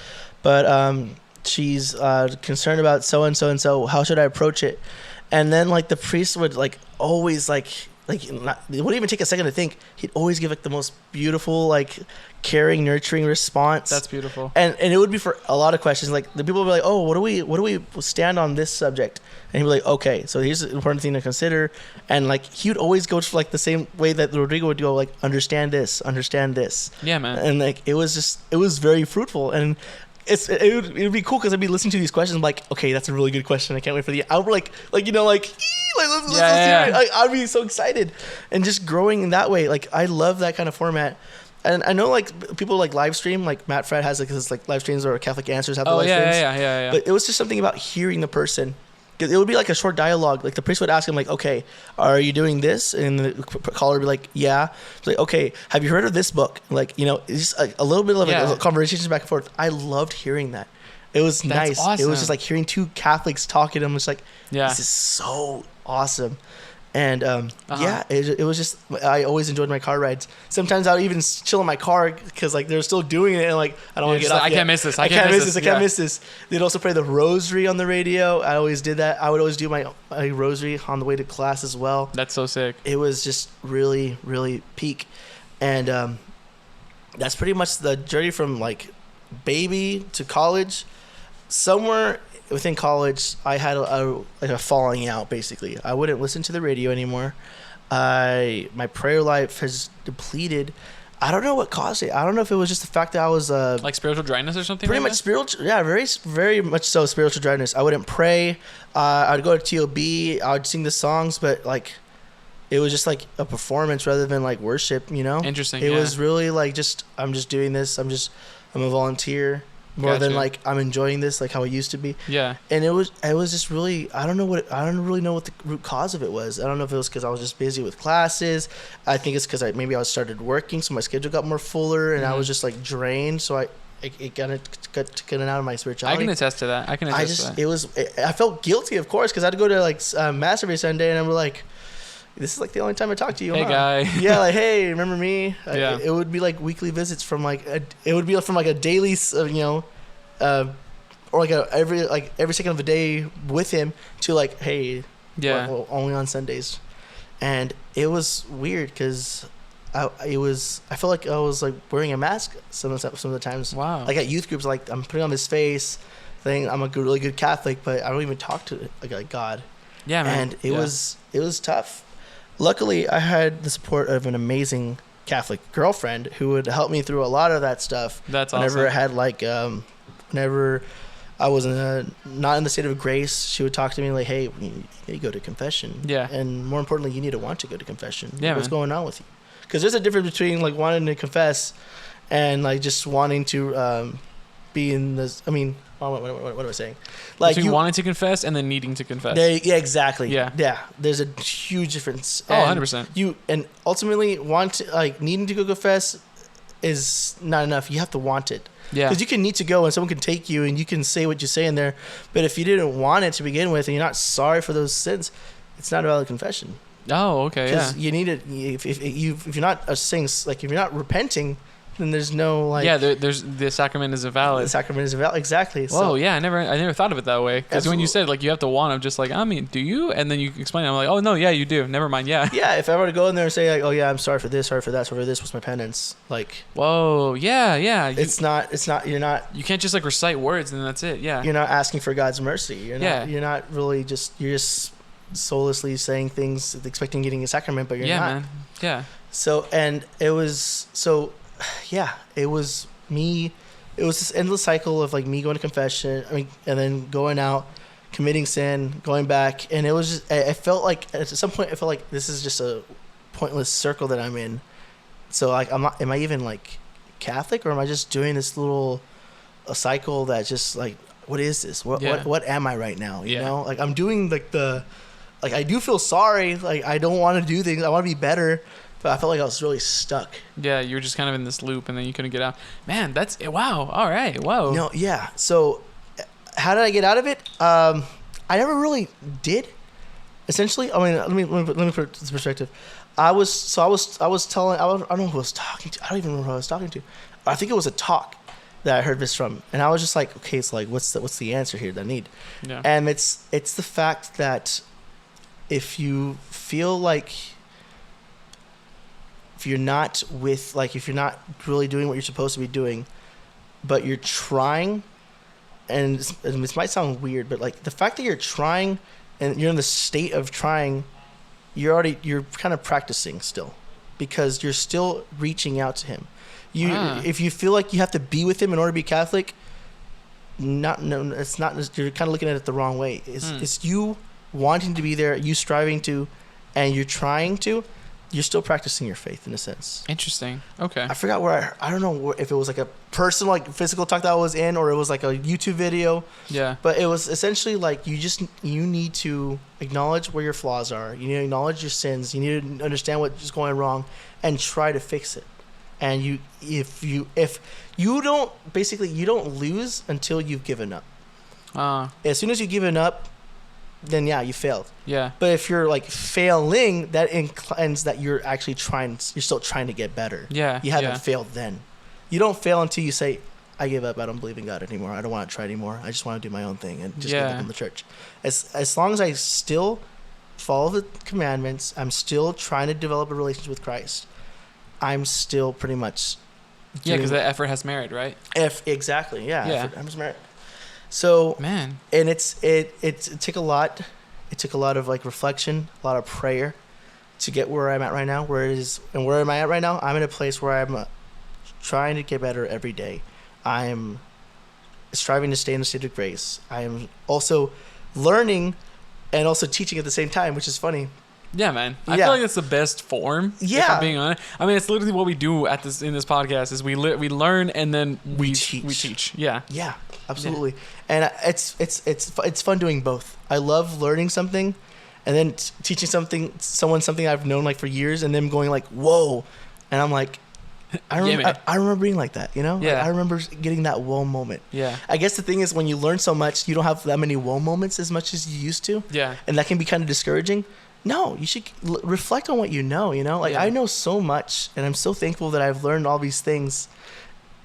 but she's concerned about so and so and so. How should I approach it?" And then like the priest would like always it wouldn't even take a second to think. He'd always give like the most beautiful, like caring, nurturing response. That's beautiful. And it would be for a lot of questions. Like the people would be like, "Oh, what do we stand on this subject?" And he'd be like, "Okay, so here's the important thing to consider." And like he would always go to like the same way that Rodrigo would go, like, understand this. Yeah, man. And like it was very fruitful. And it would be cool because I'd be listening to these questions. I'm like, okay, that's a really good question. I can't wait for the. I would let's hear it. I'd be so excited, and just growing in that way. Like I love that kind of format. And I know like people like live stream, like Matt Fred has like his like live streams, or Catholic Answers have the live streams. Yeah. But it was just something about hearing the person. It would be like a short dialogue. Like the priest would ask him, like, "Okay, are you doing this?" And the caller would be like, "Yeah." It's like, "Okay, have you heard of this book?" Like, it's just a little bit of like conversations back and forth. I loved hearing that. It was nice. Awesome. It was just like hearing two Catholics talking. I'm just like, this is so awesome. And it was just, I always enjoyed my car rides. Sometimes I would even chill in my car because like they're still doing it, and like I don't want to get off. I can't miss this. I can't miss this. They'd also play the rosary on the radio. I always did that. I would always do my rosary on the way to class as well. That's so sick. It was just really, really peak. And that's pretty much the journey from like baby to college. Somewhere within college, I had a falling out. Basically, I wouldn't listen to the radio anymore. My prayer life has depleted. I don't know what caused it. I don't know if it was just the fact that I was like spiritual dryness or something. Pretty much spiritual, yeah, very, very much so spiritual dryness. I wouldn't pray. I'd go to TOB. I would sing the songs, but like it was just like a performance rather than like worship. Interesting. It was really like I'm just doing this. I'm a volunteer. More than like I'm enjoying this, like how it used to be. Yeah. And it was just really, I don't really know what the root cause of it was. I don't know if it was because I was just busy with classes. I think it's because maybe I started working, so my schedule got more fuller, and I was just like drained. So it got taken out of my spirituality. I can attest to that. I felt guilty, of course, because I'd go to like mass every Sunday, and I'm like, this is like the only time I talk to you. Hey, guy. Yeah, like, hey, remember me? Yeah. It would be like weekly visits from like it would be from like a daily, or like every second of the day with him to like, hey, only on Sundays, and it was weird because I felt like I was like wearing a mask some of the times. Wow. Like at youth groups, like I'm putting on this face, saying I'm a really good Catholic, but I don't even talk to like God. Yeah, man. And it was tough. Luckily, I had the support of an amazing Catholic girlfriend who would help me through a lot of that stuff. That's whenever awesome. I had like, whenever I was not in the state of grace, she would talk to me like, "Hey, you need to go to confession." Yeah. And more importantly, you need to want to go to confession. Yeah. What's going on with you? Because there's a difference between like wanting to confess and like just wanting to be in this. I mean, what am I saying? Like between wanting to confess and then needing to confess. Yeah, exactly. Yeah. There's a huge difference. 100%. And ultimately needing to go confess is not enough. You have to want it. Yeah. Because you can need to go and someone can take you and you can say what you say in there, but if you didn't want it to begin with and you're not sorry for those sins, it's not a valid confession. Oh, okay. Because you need it. If you're not saying, like, if you're not repenting, then there's no like. Yeah, there's the sacrament is invalid. The sacrament is invalid. Exactly. Whoa, so, yeah, I never thought of it that way. Because when you said like you have to want, I'm just like, I mean, do you? And then you explain it. I'm like, oh no, yeah, you do. Never mind. Yeah. Yeah, if I were to go in there and say like, oh yeah, I'm sorry for this, sorry for that, sorry for this, what's my penance? Like. Whoa, yeah. It's not. You're not. You can't just like recite words and then that's it. Yeah. You're not asking for God's mercy. You're not really just. You're just soullessly saying things, expecting getting a sacrament, but you're not. Yeah, man. Yeah. So and it was so. Yeah, it was me. It was this endless cycle of like me going to confession, and then going out, committing sin, going back, and it was just. I felt like at some point I felt like this is just a pointless circle that I'm in. So like, am I even like Catholic, or am I just doing this little a cycle that just like, what is this? What am I right now? You know, like I'm doing like I do feel sorry. Like I don't want to do things. I want to be better. But I felt like I was really stuck. Yeah, you were just kind of in this loop, and then you couldn't get out. Man, that's wow. All right, whoa. No, yeah. So, how did I get out of it? I never really did. Essentially, I mean, let me put this perspective. I was telling. I don't know who I was talking to. I don't even remember who I was talking to. I think it was a talk that I heard this from, and I was just like, okay, it's like, what's the answer here that I need? Yeah. And it's the fact that if you feel like. If you're not really doing what you're supposed to be doing, but you're trying, and this might sound weird, but like the fact that you're trying and you're in the state of trying, you're kind of practicing still, because you're still reaching out to him. If you feel like you have to be with him in order to be Catholic, it's not. You're kind of looking at it the wrong way. It's you wanting to be there, you striving to, and you're trying to. You're still practicing your faith in a sense. Interesting. Okay. I forgot I don't know if it was like a personal, like physical talk that I was in, or it was like a YouTube video. Yeah. But it was essentially like you need to acknowledge where your flaws are. You need to acknowledge your sins. You need to understand what's going wrong and try to fix it. And if you don't lose until you've given up. As soon as you've given up, then yeah, you failed. Yeah. But if you're like failing, that inclines that you're actually you're still trying to get better. Yeah. You haven't failed then. You don't fail until you say, I give up, I don't believe in God anymore. I don't want to try anymore. I just want to do my own thing and just give up in the church. As long as I still follow the commandments, I'm still trying to develop a relationship with Christ, I'm still pretty much because the effort has merit, right? Exactly, yeah. Effort has merit. So man, and it took a lot. It took a lot of like reflection, a lot of prayer, to get where I'm at right now. Where am I at right now? I'm in a place where I'm trying to get better every day. I'm striving to stay in the state of grace. I am also learning and also teaching at the same time, which is funny. Yeah, man. I feel like it's the best form. Yeah. If I'm being honest. I mean, it's literally what we do in this podcast is we learn and then we teach. Yeah. Yeah, absolutely. Yeah. And it's fun doing both. I love learning something and then teaching someone something I've known like for years, and them going like, whoa. And I'm like, I remember being like that, you know? Yeah. Like, I remember getting that whoa moment. Yeah. I guess the thing is, when you learn so much, you don't have that many whoa moments as much as you used to. Yeah. And that can be kind of discouraging. No, you should reflect on what you know, Like, I know so much, and I'm so thankful that I've learned all these things.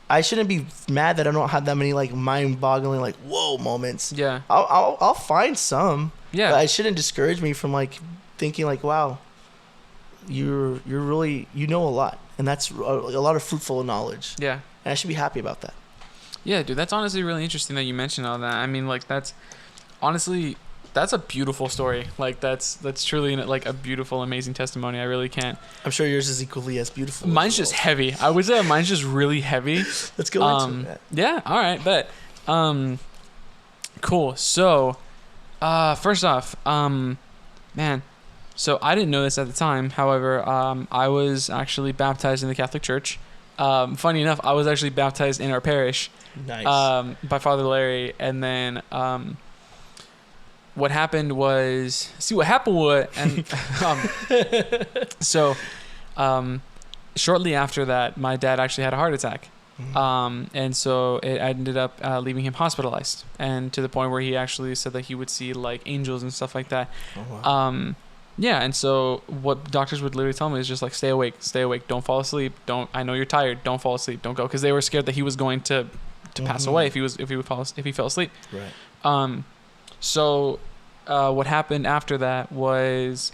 I shouldn't be mad that I don't have that many, like, mind-boggling, like, whoa moments. Yeah. I'll find some. Yeah. But it shouldn't discourage me from, like, thinking, like, wow, you're really, you know a lot. And that's a lot of fruitful knowledge. Yeah. And I should be happy about that. Yeah, dude, that's honestly really interesting that you mentioned all that. I mean, like, that's honestly... That's a beautiful story. Like that's truly like a beautiful, amazing testimony. I really can't. I'm sure yours is equally as beautiful. Mine's just heavy. I would say mine's just really heavy. Let's go into that. Yeah. All right. Bet. Cool. So, first off, man. So I didn't know this at the time. However, I was actually baptized in the Catholic Church. Funny enough, I was actually baptized in our parish. Nice. By Father Larry, and then what happened was, shortly after that, my dad actually had a heart attack. Mm-hmm. And so it ended up leaving him hospitalized, and to the point where he actually said that he would see like angels and stuff like that. Oh, wow. yeah, and so what doctors would literally tell me is just like, stay awake, don't fall asleep, I know you're tired, don't fall asleep, don't go, because they were scared that he was going to pass away if he fell asleep. Right. So what happened after that was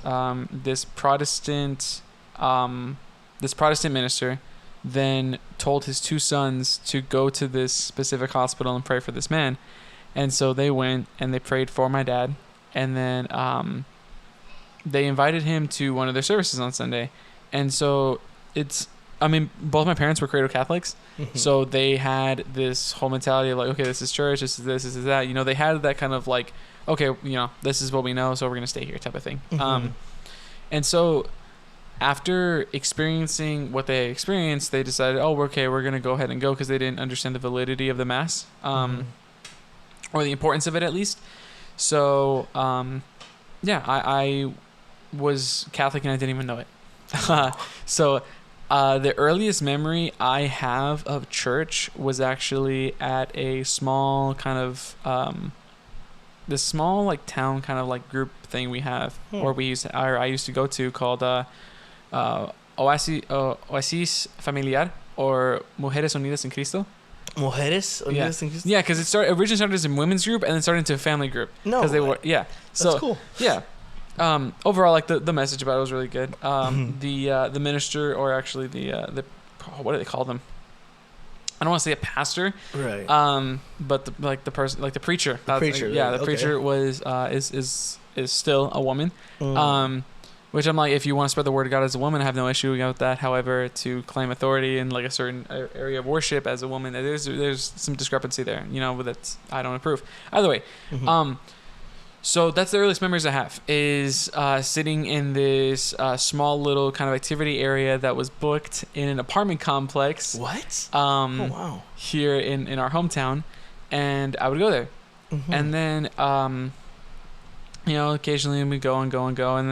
this Protestant minister then told his 2 sons to go to this specific hospital and pray for this man. And so they went and they prayed for my dad, and then they invited him to one of their services on Sunday. And so both my parents were cradle Catholics, so they had this whole mentality of like, okay, this is church, this is that. You know, they had that kind of like, okay, you know, this is what we know, so we're gonna stay here type of thing. And so after experiencing what they experienced, they decided, oh, we're gonna go ahead and go, because they didn't understand the validity of the Mass, or the importance of it at least. So I was Catholic and I didn't even know it. So the earliest memory I have of church was actually at a small kind of this small like town kind of like group thing we have, or I used to go to, called Oasis Familiar, or Mujeres Unidas en Cristo. Mujeres Unidas en Cristo? Yeah, because originally started as a women's group and then started into a family group. No, because they were So that's cool. Yeah. Overall, like the message about it was really good. The minister, or actually the what do they call them? I don't want to say a pastor, right? But the person, like the preacher. The preacher, the preacher was is still a woman. Which I'm like, if you want to spread the word of God as a woman, I have no issue with that. However, to claim authority in like a certain area of worship as a woman, there's some discrepancy there. You know, that I don't approve. Either way, so that's the earliest memories I have, is sitting in this small little kind of activity area that was booked in an apartment complex. What? Oh, wow. Here in our hometown, and I would go there, and then you know, occasionally we go, and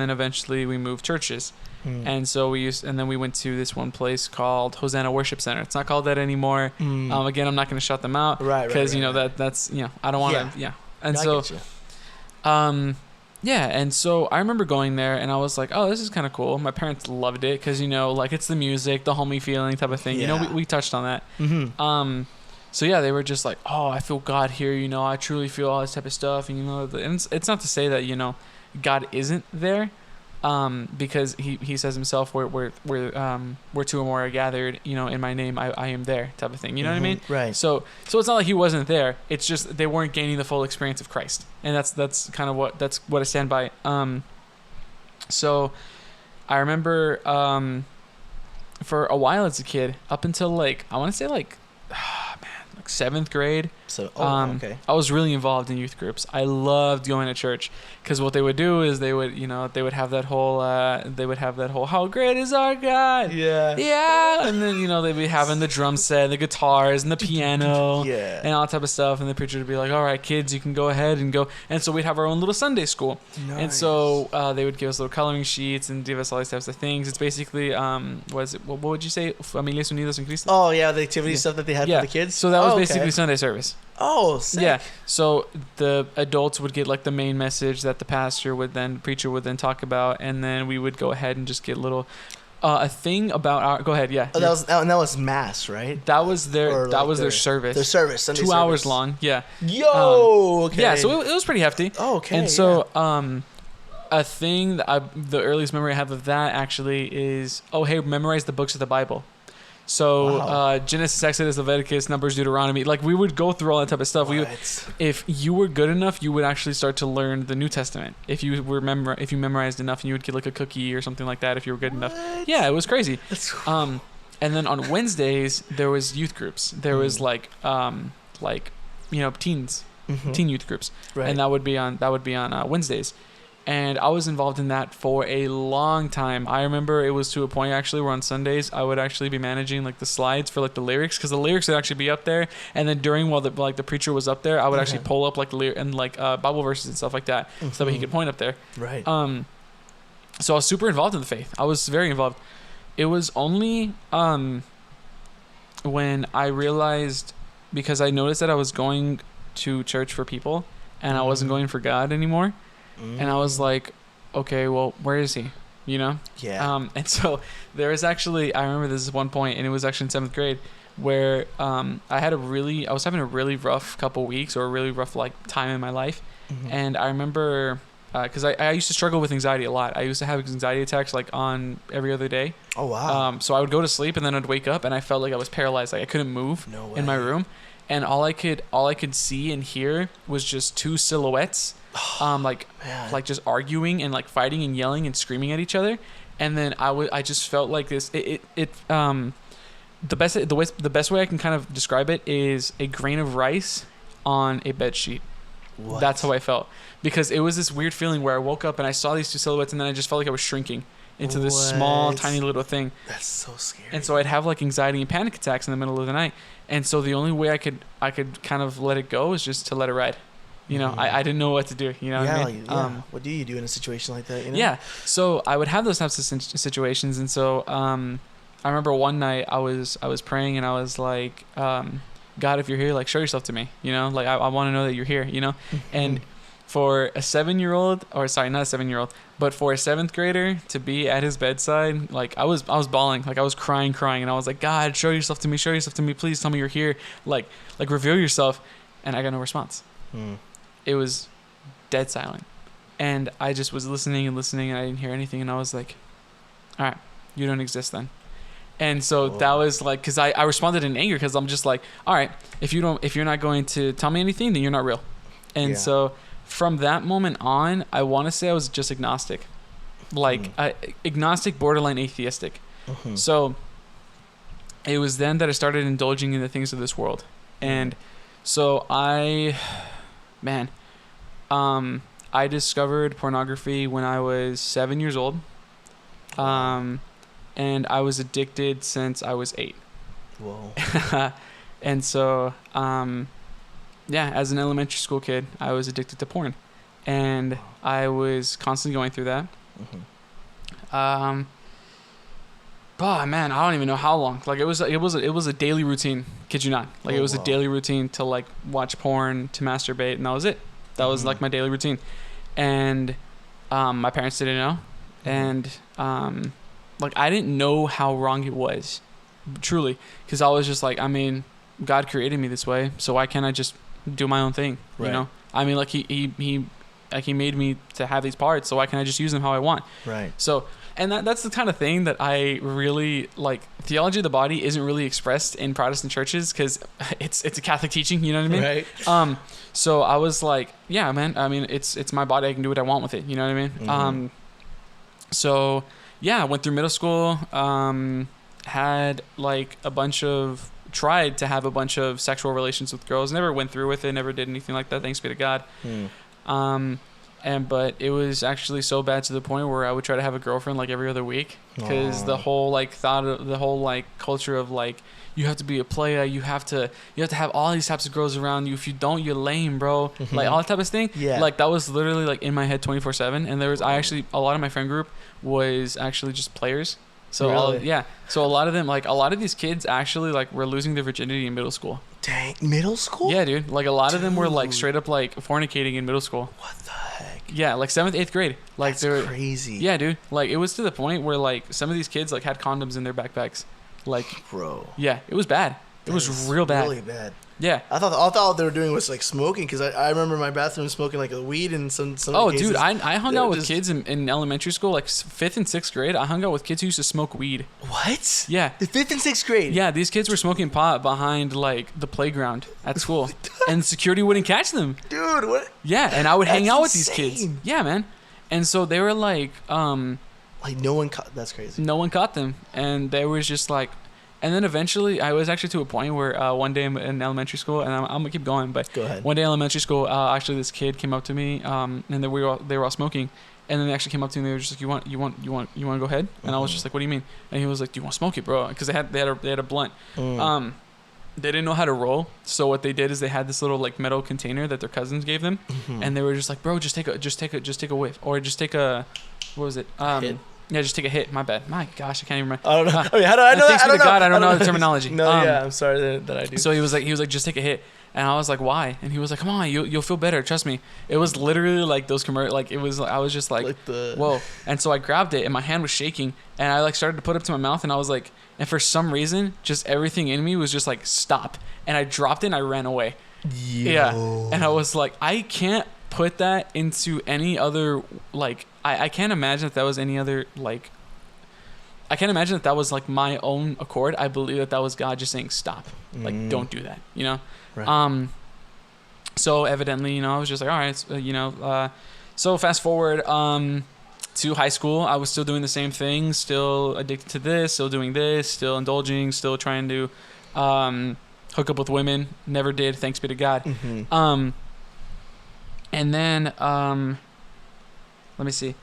then eventually we moved churches. And so then we went to this one place called Hosanna Worship Center. It's not called that anymore. Again, I'm not going to shut them out, because you know that's you know, I don't want to. Yeah. And no, so and so I remember going there, and I was like, oh, this is kind of cool. My parents loved it, because you know, like, it's the music, the homey feeling type of thing. You know, we touched on that. So yeah, they were just like, oh, I feel God here, you know, I truly feel all this type of stuff. And you know, and it's not to say that, you know, God isn't there, because he says himself, where 2 or more are gathered, you know, in my name, I am there type of thing. You know what I mean? Right. So it's not like he wasn't there. It's just they weren't gaining the full experience of Christ, and that's kind of what I stand by. So I remember for a while as a kid, up until like, I want to say like 7th grade. So okay. I was really involved in youth groups. I loved going to church, because what they would do is they would have that whole how great is our God, and then you know, they'd be having the drum set, the guitars, and the piano, and all that type of stuff, and the preacher would be like, all right, kids, you can go ahead and go. And so we'd have our own little Sunday school. Nice. And so they would give us little coloring sheets and give us all these types of things. It's basically what would you say, Familias Unidas en Cristo? Oh yeah, the activity stuff that they had for the kids. So that was basically Sunday service. Oh, sick. Yeah. So the adults would get like the main message that the preacher would then talk about, and then we would go ahead and just get little a thing about our. Go ahead. Yeah. Oh, that was mass, right? That was their their service. Their service. Sunday 2 hours long. Yeah. Yo. Okay. Yeah. So it was pretty hefty. Oh, okay. And so a thing that the earliest memory I have of that actually is, memorize the books of the Bible. So Genesis, Exodus, Leviticus, Numbers, Deuteronomy, like we would go through all that type of stuff. If you were good enough, you would actually start to learn the New Testament. If you memorized enough, and you would get like a cookie or something like that if you were good enough. Yeah, it was crazy. And then on Wednesdays there was youth groups. There was like you know, teens, teen youth groups, and that would be on Wednesdays. And I was involved in that for a long time. I remember it was to a point actually where on Sundays I would actually be managing like the slides for like the lyrics, because the lyrics would actually be up there. And then while the preacher was up there, I would actually pull up like Bible verses and stuff like that, so that he could point up there. Right. So I was super involved in the faith. I was very involved. It was only when I realized, because I noticed that I was going to church for people and I wasn't going for God anymore. And I was like, okay, well, where is he? You know? Yeah. And so there was actually, I remember this is one point, and it was actually in 7th grade, where I was having a really rough couple weeks, or a really rough like time in my life. Mm-hmm. And I remember, because I used to struggle with anxiety a lot. I used to have anxiety attacks like on every other day. Oh, wow. So I would go to sleep, and then I'd wake up, and I felt like I was paralyzed. Like I couldn't move in my room. And all I could see and hear was just two silhouettes, like just arguing and like fighting and yelling and screaming at each other. And then I just felt like this. The best way I can kind of describe it is a grain of rice on a bed sheet. What? That's how I felt, because it was this weird feeling where I woke up and I saw these two silhouettes, and then I just felt like I was shrinking into this small, tiny little thing. That's so scary. And so I'd have like anxiety and panic attacks in the middle of the night. And so the only way I could kind of let it go is just to let it ride. You know, I didn't know what to do. You know what I mean? What do you do in a situation like that? You know? Yeah. So I would have those types of situations. And so I remember one night I was praying, and I was like, God, if you're here, like show yourself to me. You know, like I want to know that you're here. You know, and for a 7-year-old, or sorry, not a 7-year-old, but for a 7th grader to be at his bedside, like I was bawling, like I was crying, and I was like, God, show yourself to me, please tell me you're here, like reveal yourself. And I got no response. It was dead silent, and I just was listening, and I didn't hear anything, and I was like, all right, you don't exist then. And so that was like, because I responded in anger, because I'm just like, all right, if you're not going to tell me anything, then you're not real. And so from that moment on, I want to say I was just agnostic, like agnostic, borderline atheistic. So it was then that I started indulging in the things of this world. And so I discovered pornography when I was 7 years old. And I was addicted since I was 8. Whoa. And so, as an elementary school kid, I was addicted to porn, and I was constantly going through that. Man, I don't even know how long. Like it was a daily routine. Kid you not? Like it was a daily routine to like watch porn, to masturbate, and that was it. That was like my daily routine, and my parents didn't know, and like I didn't know how wrong it was, truly, because I was just like, I mean, God created me this way, so why can't I just do my own thing? You know, I mean, like he made me to have these parts, so why can't I just use them how I want? Right. So, and that's the kind of thing that I really like. Theology of the body isn't really expressed in Protestant churches because it's a Catholic teaching. You know what I mean? Right. So I was like, yeah, man. I mean, it's my body. I can do what I want with it. You know what I mean? So yeah, I went through middle school. Had like tried to have a bunch of sexual relations with girls. Never went through with it. Never did anything like that. Thanks be to God. But it was actually so bad to the point where I would try to have a girlfriend like every other week, because the whole like culture of like, you have to be a player, you have to have all these types of girls around you. If you don't, you're lame, bro. Like all that type of thing. Yeah. Like that was literally like in my head 24/7. And there was a lot of my friend group was actually just players. So really? So a lot of them, like a lot of these kids actually like were losing their virginity in middle school. Dang, middle school? Yeah, dude. Like a lot of them were like straight up like fornicating in middle school. What the heck? Yeah, like 7th, 8th grade. Like that's crazy. Yeah, dude. Like it was to the point where like some of these kids like had condoms in their backpacks. Like, bro. Yeah, it was bad. It was real bad. Really bad. Yeah. I thought all they were doing was like smoking, because I remember my bathroom smoking like a weed in some Oh, cases. dude, I hung out with kids in elementary school, like 5th and 6th grade. I hung out with kids who used to smoke weed. What? Yeah. The 5th and 6th grade? Yeah, these kids were smoking pot behind like the playground at school, and security wouldn't catch them. Dude, what? Yeah, and I would hang out with these kids. Yeah, man. And so they were like no one caught. That's crazy. No one caught them, and they was just like. And then eventually, I was actually to a point where one day in elementary school, and I'm gonna keep going, but go ahead. One day in elementary school, actually this kid came up to me, and then they were all smoking, and then they actually came up to me. And they were just like, "You want to go ahead?" And I was just like, "What do you mean?" And he was like, "Do you want to smoke it, bro?" Because they had a blunt. They didn't know how to roll, so what they did is they had this little like metal container that their cousins gave them, and they were just like, "Bro, just take a whiff, or just take a, what was it? Hit. Yeah, just take a hit. My bad. My gosh, I can't even remember. I don't know. I mean, how do I know that? Thanks be to God, I don't know the terminology. No, yeah, I'm sorry that I do. So he was like, just take a hit. And I was like, why? And he was like, come on, you'll feel better. Trust me. It was literally like those commercials. Like it was, I was just like whoa. And so I grabbed it and my hand was shaking and I like started to put it up to my mouth and I was like, and for some reason, just everything in me was just like, stop. And I dropped it and I ran away. Yeah. And I was like, I can't put that into any other, like, I can't imagine that was any other, like, I can't imagine that was like my own accord. I believe that was God just saying, stop. Like, don't do that, you know? Right. So evidently, I was just like, all right, so fast forward to high school. I was still doing the same thing, still addicted to this, still doing this, still indulging, still trying to hook up with women. Never did, thanks be to God. Mm-hmm. And then, let me see.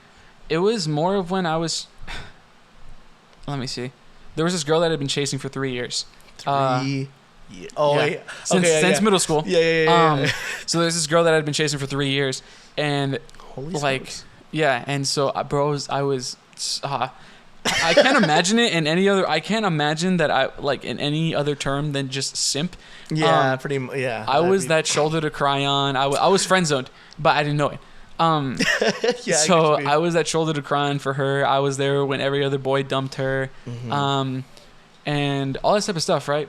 It was more of when I was, let me see. There was this girl that I'd been chasing for 3 years. Since middle school. Yeah. So there's this girl that I'd been chasing for 3 years, and holy smokes. And so I was I can't imagine it in any other. I can't imagine that I like in any other term than just simp. Yeah, pretty much. Yeah, I was that shoulder to cry on. I was friend zoned, but I didn't know it. So I was that shoulder to cry on for her. I was there when every other boy dumped her, and all that type of stuff, right?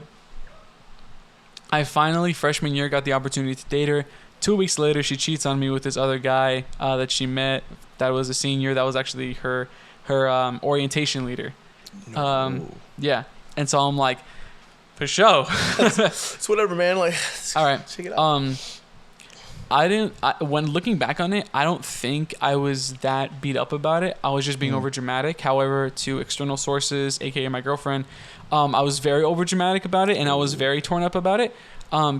I finally, freshman year, got the opportunity to date her. 2 weeks later, she cheats on me with this other guy that she met. That was a senior. That was actually her orientation leader. Yeah, and so I'm like, for sure. It's whatever, man. Like, all right. Check it out. When looking back on it, I don't think I was that beat up about it. I was just being over dramatic. However, to external sources, aka my girlfriend, I was very over dramatic about it, and I was very torn up about it.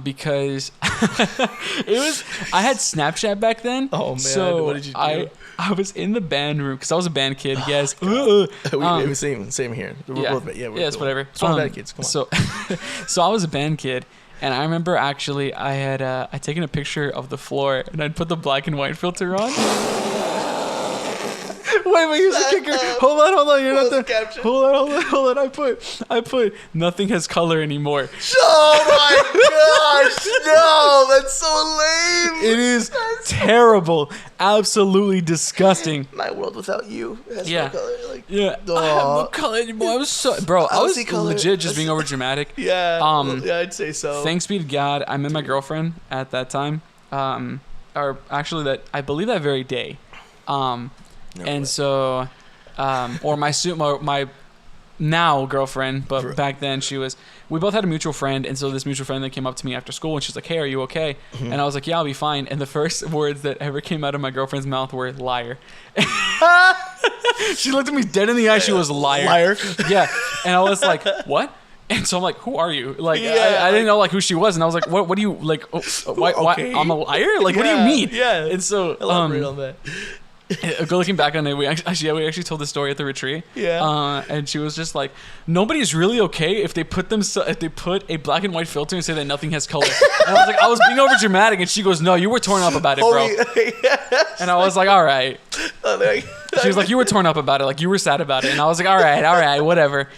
Because I had Snapchat back then. Oh man, so what did you do? I was in the band room because I was a band kid. Yes, same here. We're both, it's whatever. It's one of band kids. Come on. So I was a band kid, and I remember actually I had I'd taken a picture of the floor and I'd put the black and white filter on. Wait, here's the kicker. Hold on. You're not there. Hold on. I put nothing has color anymore. Oh my gosh. No, that's so lame. It is terrible. Absolutely disgusting. My world without you has no color. Like, I have no color anymore. I was legit just being over dramatic. Yeah, I'd say so. Thanks be to God, I met my girlfriend at that time. Or actually I believe that very day. So, or my now girlfriend, but back then we both had a mutual friend, and so this mutual friend that came up to me after school, and she's like, "Hey, are you okay?" Mm-hmm. And I was like, "Yeah, I'll be fine." And the first words that ever came out of my girlfriend's mouth were "liar." She looked at me dead in the eye. She was liar. Yeah, and I was like, "What?" And so I'm like, "Who are you?" Like, I didn't know like who she was, and I was like, "What do you like? Why I'm a liar? Like, what do you mean?" Yeah. And so elaborate on that. Looking back on it, we actually told the story at the retreat. Yeah. And she was just like, nobody's really okay if they put a black and white filter and say that nothing has color. And I was like, I was being over dramatic, and she goes, "No, you were torn up about it, bro." Yes. And I was like, all right. She was like, "You were torn up about it, like you were sad about it." And I was like, all right, whatever.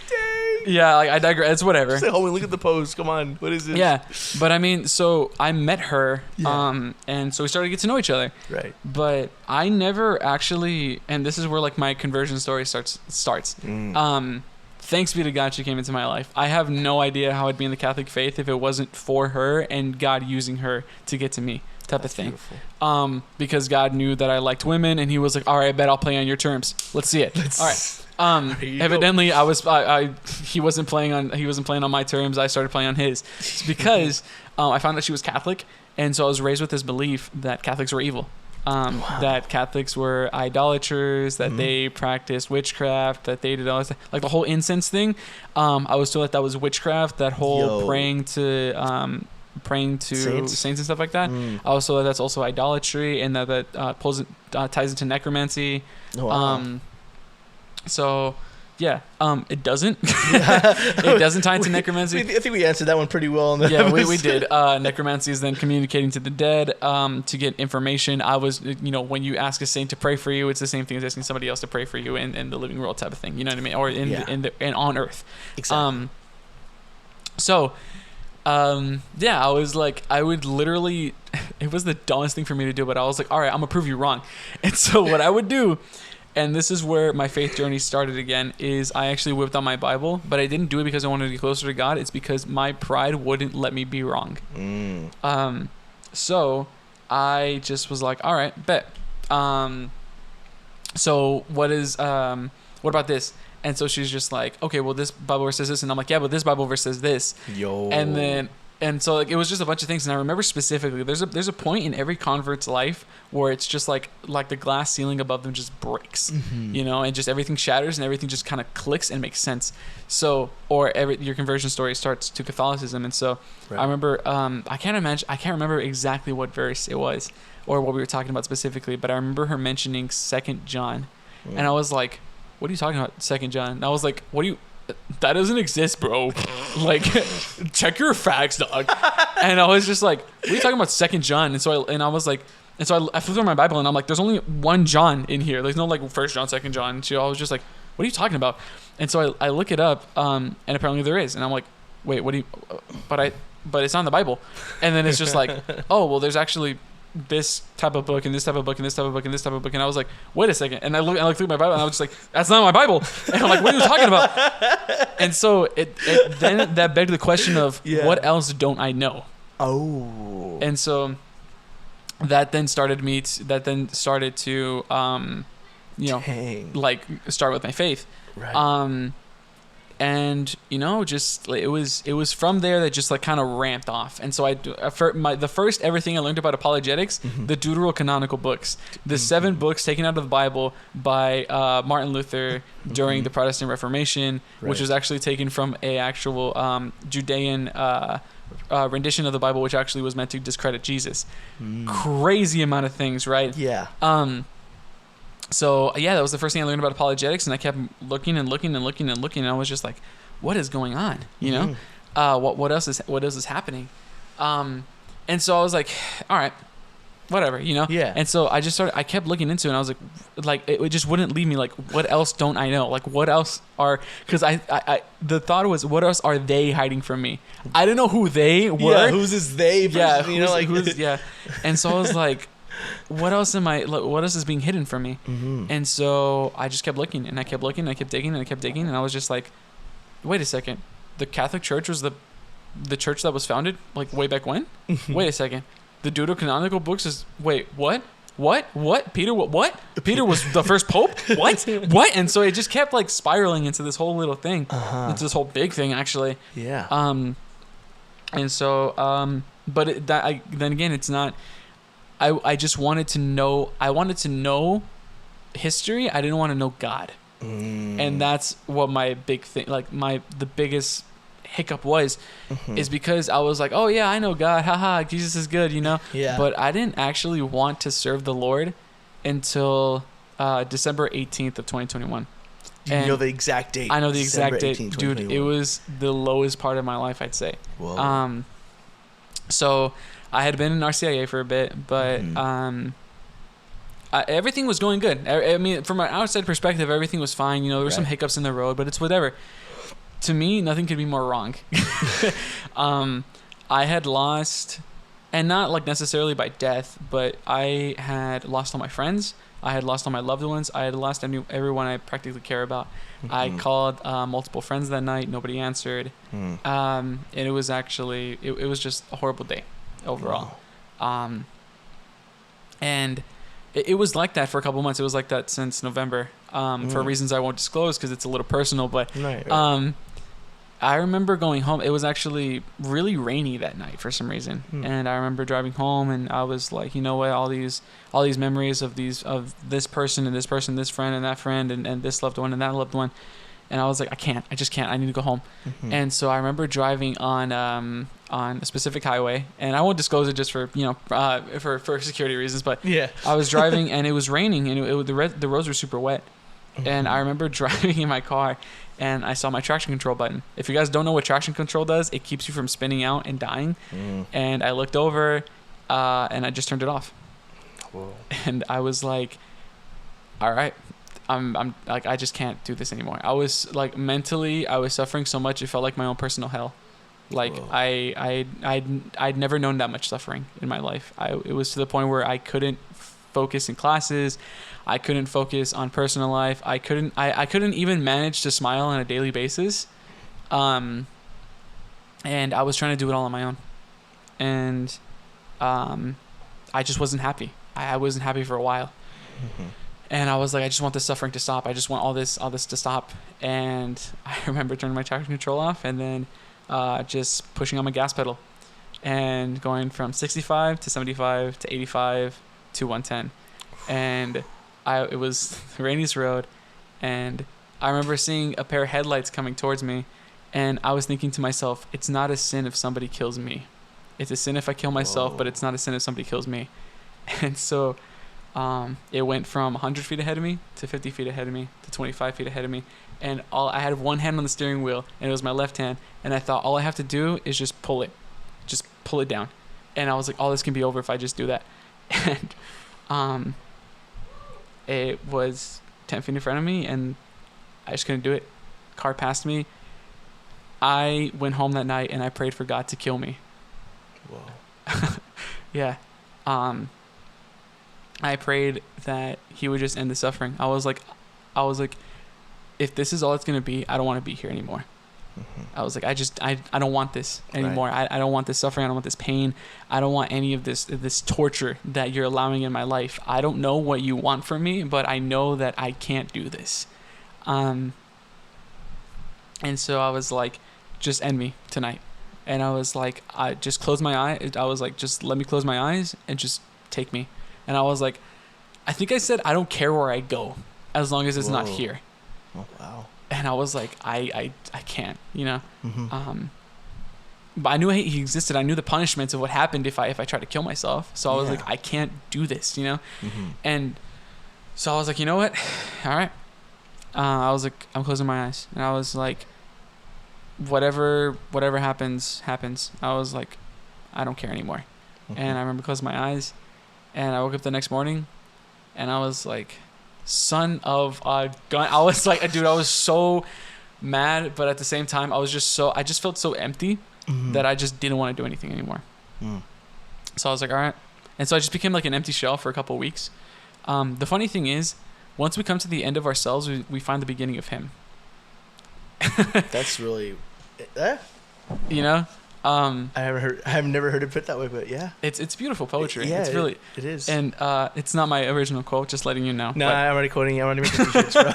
Yeah, like I digress. It's whatever. Say, homie, look at the pose. Come on, what is this? Yeah, but I mean, so I met her, and so we started to get to know each other. Right. But I never actually, and this is where like my conversion story starts. Thanks be to God, she came into my life. I have no idea how I'd be in the Catholic faith if it wasn't for her and God using her to get to me, type of thing. Beautiful. Because God knew that I liked women, and He was like, "All right, I bet I'll play on your terms. Let's see it." All right. Evidently, he wasn't playing on my terms. I started playing on his. It's because I found out she was Catholic, and so I was raised with this belief that Catholics were evil, that Catholics were idolaters, that they practiced witchcraft, that they did all this, like the whole incense thing. I was told that was witchcraft. That whole praying to saints and stuff like that. I was told that's also idolatry, and that ties into necromancy. Oh, wow. So, yeah, it doesn't. It doesn't tie into necromancy. I think we answered that one pretty well. Yeah, we did. Necromancy is then communicating to the dead to get information. I was, when you ask a saint to pray for you, it's the same thing as asking somebody else to pray for you in the living world type of thing. You know what I mean? Or in on Earth. Exactly. Yeah, I was like, I would literally, it was the dumbest thing for me to do, but I was like, all right, I'm gonna prove you wrong. And so what I would do, and this is where my faith journey started again, is I actually whipped out my Bible, but I didn't do it because I wanted to get closer to God. It's because my pride wouldn't let me be wrong. So I just was like, all right, bet. So what about this? And so she's just like, okay, well, this Bible verse says this. And I'm like, yeah, but this Bible verse says this. And so like, it was just a bunch of things. And I remember specifically, there's a point in every convert's life where it's just like the glass ceiling above them just breaks, you know, and just everything shatters and everything just kind of clicks and makes sense. So, or your conversion story starts to Catholicism. And so I remember, I can't remember exactly what verse it was or what we were talking about specifically, but I remember her mentioning 2 John. And I was like, what are you talking about, 2 John? And I was like, that doesn't exist, bro. Like, check your facts, dog. And I was just like, what are you talking about, 2 John? And so I flipped through my Bible and I'm like, there's only one John in here. There's no like 1 John, 2 John. And I was just like, what are you talking about? And so I look it up, and apparently there is. And I'm like, wait, what do you, but it's not in the Bible. And then it's just like, oh, well, there's actually this type of book and this type of book and this type of book and this type of book. And I was like, wait a second. And I looked through my Bible and I was just like, that's not my Bible. And I'm like, what are you talking about? And so then that begged the question of what else don't I know? Oh. And so that then started to like start with my faith. Right. And just it was from there that just like kind of ramped off. And so the first everything I learned about apologetics, the deuterocanonical books, the 7 books taken out of the Bible by Martin Luther during the Protestant Reformation, which was actually taken from a actual Judean rendition of the Bible, which actually was meant to discredit Jesus. Crazy amount of things, right? Yeah. So yeah, that was the first thing I learned about apologetics, and I kept looking and looking and looking and looking, and I was just like, "What is going on?" What else is happening? And so I was like, "All right, whatever," Yeah. And so I kept looking into it, and I was like it just wouldn't leave me. Like, what else don't I know? Like, what else because the thought was, what else are they hiding from me? I didn't know who they were. Yeah, who's this they? And so I was like, what else is being hidden from me? And so I just kept looking, and I kept looking, and I kept digging, and I kept digging, and I was just like, wait a second, the Catholic Church was the church that was founded like way back when? Wait a second, the deuterocanonical books is what Peter what Peter was the first pope? what And so it just kept like spiraling into this whole little thing, into this whole big thing actually. And so but then again, it's not. I just wanted to know. I wanted to know history. I didn't want to know God, and that's what my big thing, like the biggest hiccup was, is because I was like, oh yeah, I know God. Haha, Jesus is good, Yeah. But I didn't actually want to serve the Lord until December 18th of 2021. You know the exact date. I know the exact date, dude. It was the lowest part of my life, I'd say. Whoa. So I had been in RCIA for a bit, but everything was going good. I mean, from an outside perspective, everything was fine. There were some hiccups in the road, but it's whatever. To me, nothing could be more wrong. I had lost, and not like necessarily by death, but I had lost all my friends. I had lost all my loved ones. I had lost everyone I practically care about. I called multiple friends that night. Nobody answered. And it was actually, it was just a horrible day overall. Wow. And it was like that for a couple months. It was like that since November, for reasons I won't disclose because it's a little personal. But I remember going home. It was actually really rainy that night for some reason, and I remember driving home, and I was like, you know what? All these memories of this person and this person, this friend and that friend, and this loved one and that loved one, and I was like, I just can't. I need to go home. And so I remember driving on a specific highway, and I won't disclose it just for for security reasons, but I was driving and it was raining, and the roads were super wet, and I remember driving in my car. And I saw my traction control button. If you guys don't know what traction control does, it keeps you from spinning out and dying. And I looked over, and I just turned it off. Whoa. And I was like, all right, I'm like, I just can't do this anymore. I was like, mentally, I was suffering so much. It felt like my own personal hell. Like, I'd never known that much suffering in my life. It was to the point where I couldn't focus in classes. I couldn't focus on personal life. I couldn't even manage to smile on a daily basis. And I was trying to do it all on my own. And I just wasn't happy. I wasn't happy for a while. Mm-hmm. And I was like, I just want this suffering to stop. I just want all this to stop. And I remember turning my traction control off and then just pushing on my gas pedal and going from 65 to 75 to 85 to 110. And it was the rainiest road. And I remember seeing a pair of headlights coming towards me. And I was thinking to myself, it's not a sin if somebody kills me. It's a sin if I kill myself, but it's not a sin if somebody kills me. And so it went from 100 feet ahead of me to 50 feet ahead of me to 25 feet ahead of me. And I had one hand on the steering wheel, and it was my left hand. And I thought, all I have to do is just pull it down. And I was like, all this can be over if I just do that. And it was 10 feet in front of me, and I just couldn't do it. Car passed me. I went home that night, and I prayed for God to kill me. Whoa. Yeah. I prayed that he would just end the suffering. I was like, if this is all it's going to be, I don't want to be here anymore. Mm-hmm. I was like, I don't want this anymore. Right. I don't want this suffering. I don't want this pain. I don't want any of this torture that you're allowing in my life. I don't know what you want from me, but I know that I can't do this. And so I was like, just end me tonight. And I was like, I just close my eye. I was like, just let me close my eyes and just take me. And I was like, I think I said, I don't care where I go as long as it's not here. Oh, wow. And I was like, I can't, you know? Mm-hmm. But I knew he existed. I knew the punishments of what happened if I tried to kill myself. So I was like, I can't do this, you know? Mm-hmm. And so I was like, you know what? All right. I was like, I'm closing my eyes. And I was like, whatever happens. I was like, I don't care anymore. Mm-hmm. And I remember closing my eyes, and I woke up the next morning, and I was like, son of a gun. I was like, dude, I was so mad, but at the same time, I just felt so empty that I just didn't want to do anything anymore. So I was like, all right. And so I just became like an empty shell for a couple of weeks. The funny thing is, once we come to the end of ourselves, we find the beginning of him. That's really, you know, I've never heard it put that way, but yeah, it's beautiful poetry. Yeah, it's really it is. And it's not my original quote, just letting you know. No, I'm already quoting you. I'm already making t-shirts, bro.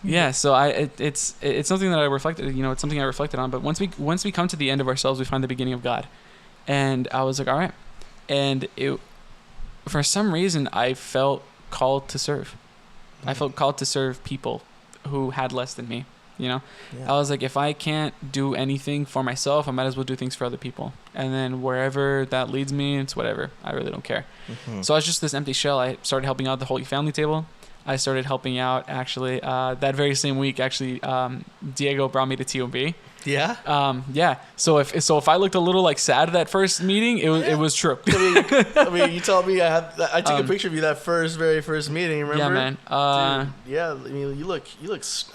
Yeah, so it's something that I reflected. You know, it's something I reflected on. But once we come to the end of ourselves, we find the beginning of God. And I was like, all right. And for some reason, I felt called to serve. I felt called to serve people who had less than me. You know, I was like, if I can't do anything for myself, I might as well do things for other people. And then wherever that leads me, it's whatever. I really don't care. Mm-hmm. So I was just this empty shell. I started helping out the Holy Family Table. I started helping out actually that very same week. Actually, Diego brought me to TOB. Yeah. Yeah. So if I looked a little like sad at that first meeting, it was true. I mean, you told me I took a picture of you that very first meeting. Remember? Yeah, man. Dude, yeah. I mean, you look.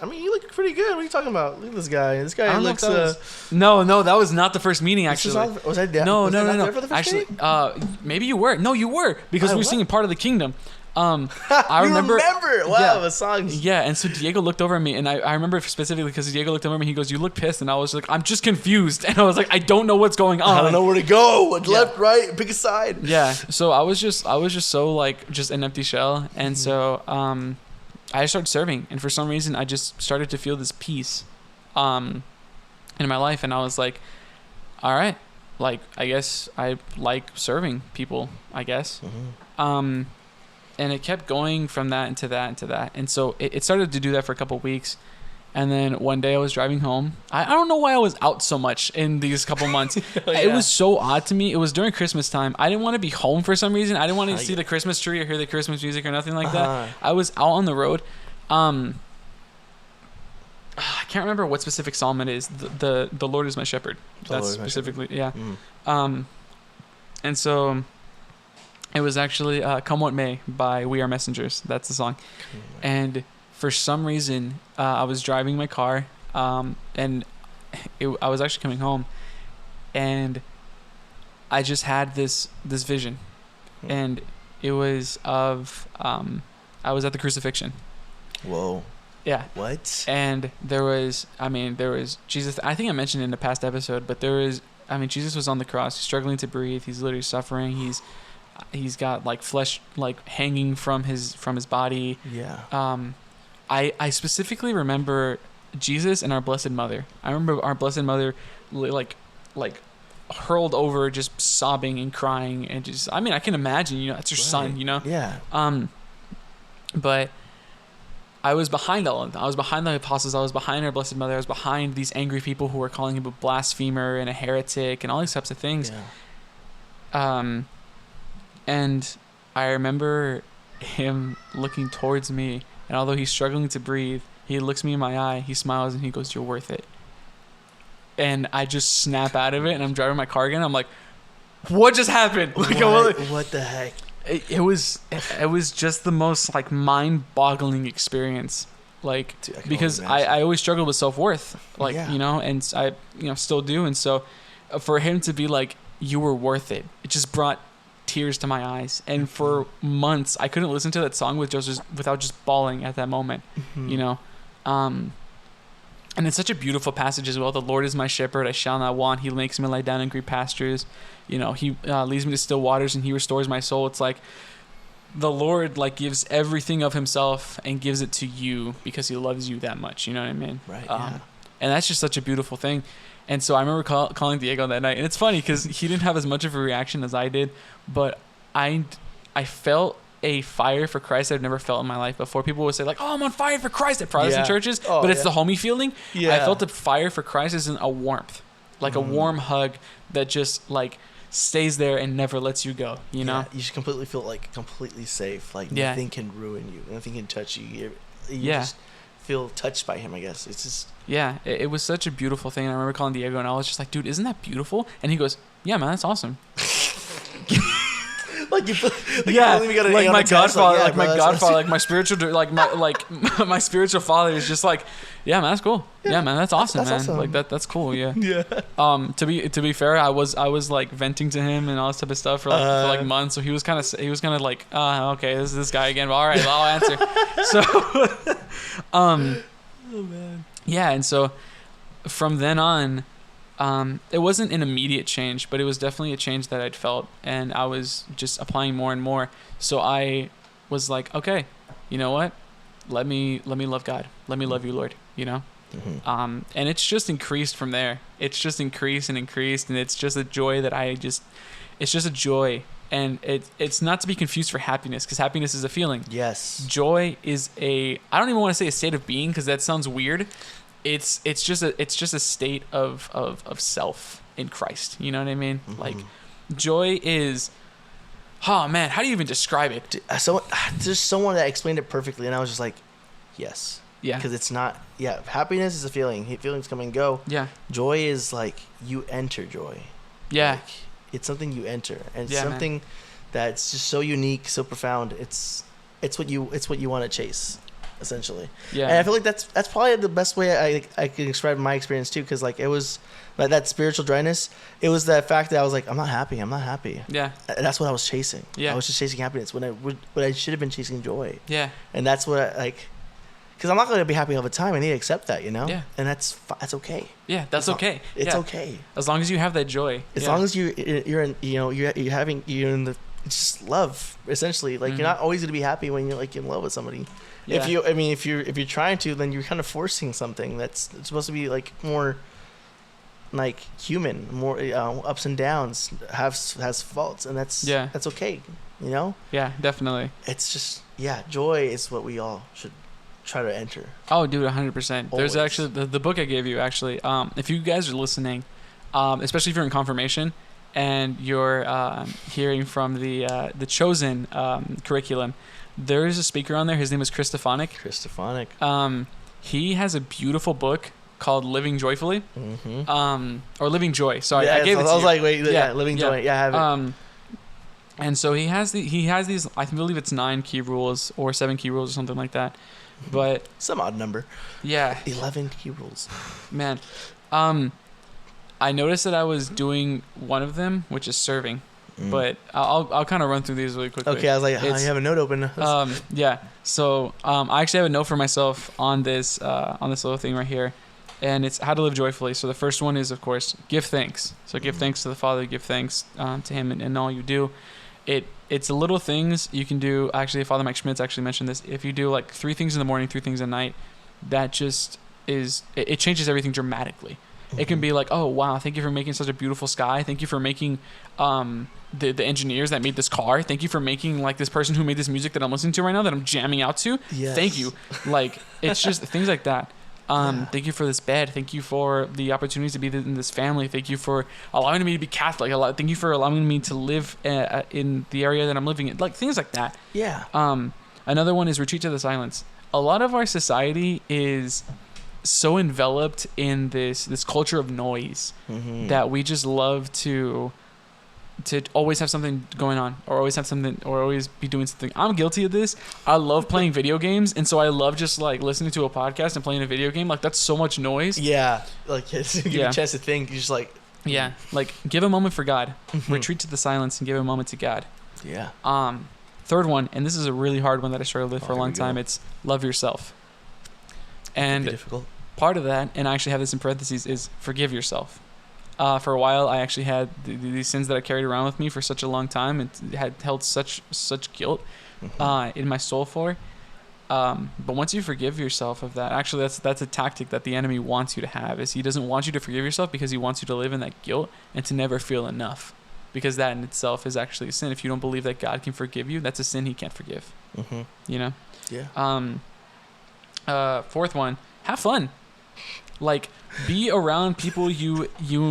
I mean, you look pretty good. What are you talking about? Look at this guy. This guy looks. No, that was not the first meeting. Actually, was I down? No. There for the first actually, maybe you were. No, you were because we were singing Part of the Kingdom. I remember. Wow, the songs. Yeah, and so Diego looked over at me, and I remember specifically because Diego looked over at me. He goes, "You look pissed," and I was like, "I'm just confused," and I was like, "I don't know what's going on. I don't know where to go. Left, right, pick a side." Yeah. So I was just so like just an empty shell, and so I started serving, and for some reason I just started to feel this peace, in my life, and I was like, "All right, like I guess I like serving people. I guess." Mm-hmm. And it kept going from that into that into that. And so it started to do that for a couple of weeks. And then one day I was driving home. I don't know why I was out so much in these couple months. It was so odd to me. It was during Christmas time. I didn't want to be home for some reason. I didn't want to see the Christmas tree or hear the Christmas music or nothing like that. I was out on the road. I can't remember what specific psalm it is. The Lord is my shepherd. That's specifically, yeah. And so it was actually Come What May by We Are Messengers. That's the song. And for some reason, I was driving my car, and I was actually coming home, and I just had this vision, and it was of I was at the crucifixion. Whoa. Yeah. What? And there was Jesus. I think I mentioned it in a past episode, but Jesus was on the cross. He's struggling to breathe. He's literally suffering. He's got like flesh like hanging from his body. Yeah. I specifically remember Jesus and our Blessed Mother. I remember our Blessed Mother like hurled over, just sobbing and crying, and just, I mean, I can imagine, it's your son, Yeah. But I was behind all of them. I was behind the apostles. I was behind our Blessed Mother. I was behind these angry people who were calling him a blasphemer and a heretic and all these types of things. Yeah. And I remember him looking towards me, and although he's struggling to breathe, he looks me in my eye, he smiles, and he goes, "You're worth it." And I just snap out of it, and I'm driving my car again. I'm like, what just happened? Like, what the heck? It was just the most like mind-boggling experience. Like, dude, because I always struggled with self-worth, like, and I, still do. And so for him to be like, "You were worth it," it just brought tears to my eyes. And for months, I couldn't listen to that song without just bawling at that moment, and it's such a beautiful passage as well. "The Lord is my shepherd, I shall not want. He makes me lie down in green pastures. He leads me to still waters, and he restores my soul." It's like the Lord like gives everything of himself and gives it to you because he loves you that much. You know what I mean? Right. And that's just such a beautiful thing. And so I remember calling Diego that night, and it's funny because he didn't have as much of a reaction as I did, but I felt a fire for Christ I've never felt in my life before. People would say like, "Oh, I'm on fire for Christ" at Protestant churches, but it's the homie feeling. Yeah. I felt a fire for Christ as in a warmth, like a warm hug that just like stays there and never lets you go. You know, you just completely feel like completely safe. Like nothing can ruin you, nothing can touch you. You just feel touched by him. I guess it's just it was such a beautiful thing. And I remember calling Diego, and I was just like, "Dude, isn't that beautiful?" And he goes, "Yeah, man, that's awesome." Like my godfather, like my spiritual, like my spiritual father is just like, "Yeah, man, that's cool. Yeah, man, that's awesome, man. Awesome. Like that's cool. Yeah." Yeah. To be fair, I was like venting to him and all this type of stuff for like months. So he was kind of like, "Okay, this is this guy again. Well, all right, I'll answer." So, oh man. Yeah, and so from then on, it wasn't an immediate change, but it was definitely a change that I'd felt, and I was just applying more and more. So I was like, okay, you know what? Let me love God. Let me love you, Lord. And it's just increased from there. It's just increased, and it's just a joy that it's just a joy. And it's not to be confused for happiness, because happiness is a feeling. Yes. Joy is I don't even want to say a state of being, because that sounds weird. It's just a state of self in Christ. You know what I mean? Mm-hmm. Like, joy is, oh man, how do you even describe it? So there's someone that explained it perfectly, and I was just like, yes. Yeah. Because it's not. Yeah. Happiness is a feeling. Feelings come and go. Yeah. Joy is like you enter joy. Yeah. Like, it's something you enter, and it's something that's just so unique, so profound. It's what you want to chase, essentially. Yeah. And I feel like that's probably the best way I can describe my experience too, because like it was like that spiritual dryness. It was the fact that I was like, I'm not happy. Yeah. And that's what I was chasing. Yeah. I was just chasing happiness when I should have been chasing joy. Yeah. And that's what because I'm not going to be happy all the time. I need to accept that, Yeah. And that's okay. Yeah, that's okay. It's okay. As long as you have that joy. As long as you're in, you're in the just love, essentially. Like you're not always going to be happy when you're like in love with somebody. Yeah. If you're trying to, then you're kind of forcing something that's supposed to be like more like human, more ups and downs, has faults, and that's okay. Yeah, definitely. It's just joy is what we all should try to enter. Oh, dude, 100%. There's actually the book I gave you. Actually, if you guys are listening, especially if you're in confirmation and you're hearing from the chosen curriculum, there is a speaker on there. His name is Christophonic. He has a beautiful book called Living Joyfully, or Living Joy. Sorry, I gave it to you. I was like, wait, Living Joy. Yeah, I have it. And so he has these. I believe it's 9 key rules or 7 key rules or something like that. But some odd number. Yeah. 11 key rules. Man, I noticed that I was doing one of them, which is serving. But I'll kind of run through these really quickly. Okay, I was like, you have a note open. Yeah. So I actually have a note for myself on this little thing right here, and it's how to live joyfully. So the first one is, of course, give thanks. So give thanks to the Father, give thanks to Him in all you do. It's the little things you can do. Actually, Father Mike Schmitz actually mentioned this. If you do like 3 things in the morning, 3 things at night, that just is it changes everything dramatically. It can be like, oh wow, thank you for making such a beautiful sky. Thank you for making the engineers that made this car. Thank you for making like this person who made this music that I'm listening to right now that I'm jamming out to. Yes. Thank you. Like it's just things like that. Thank you for this bed. Thank you for the opportunity to be in this family. Thank you for allowing me to be Catholic. Thank you for allowing me to live in the area that I'm living in. Like things like that. Yeah. Another one is retreat to the silence. A lot of our society is so enveloped in this culture of noise that we just love to always have something going on or always have something or always be doing something. I'm guilty of this. I love playing video games, and so I love just like listening to a podcast and playing a video game. Like that's so much noise. Yeah, like give you a chance to think. You're just like like give a moment for God. Retreat to the silence and give a moment to God. Yeah. Third one, and this is a really hard one that I struggled with for a long time. It's love yourself. And difficult. Part of that, and I actually have this in parentheses, is forgive yourself. For a while, I actually had these sins that I carried around with me for such a long time, and had held such guilt in my soul for. But once you forgive yourself of that, actually, that's a tactic that the enemy wants you to have. Is he doesn't want you to forgive yourself because he wants you to live in that guilt and to never feel enough, because that in itself is actually a sin. If you don't believe that God can forgive you, that's a sin He can't forgive. You know. Yeah. Fourth one, have fun. Like, be around people you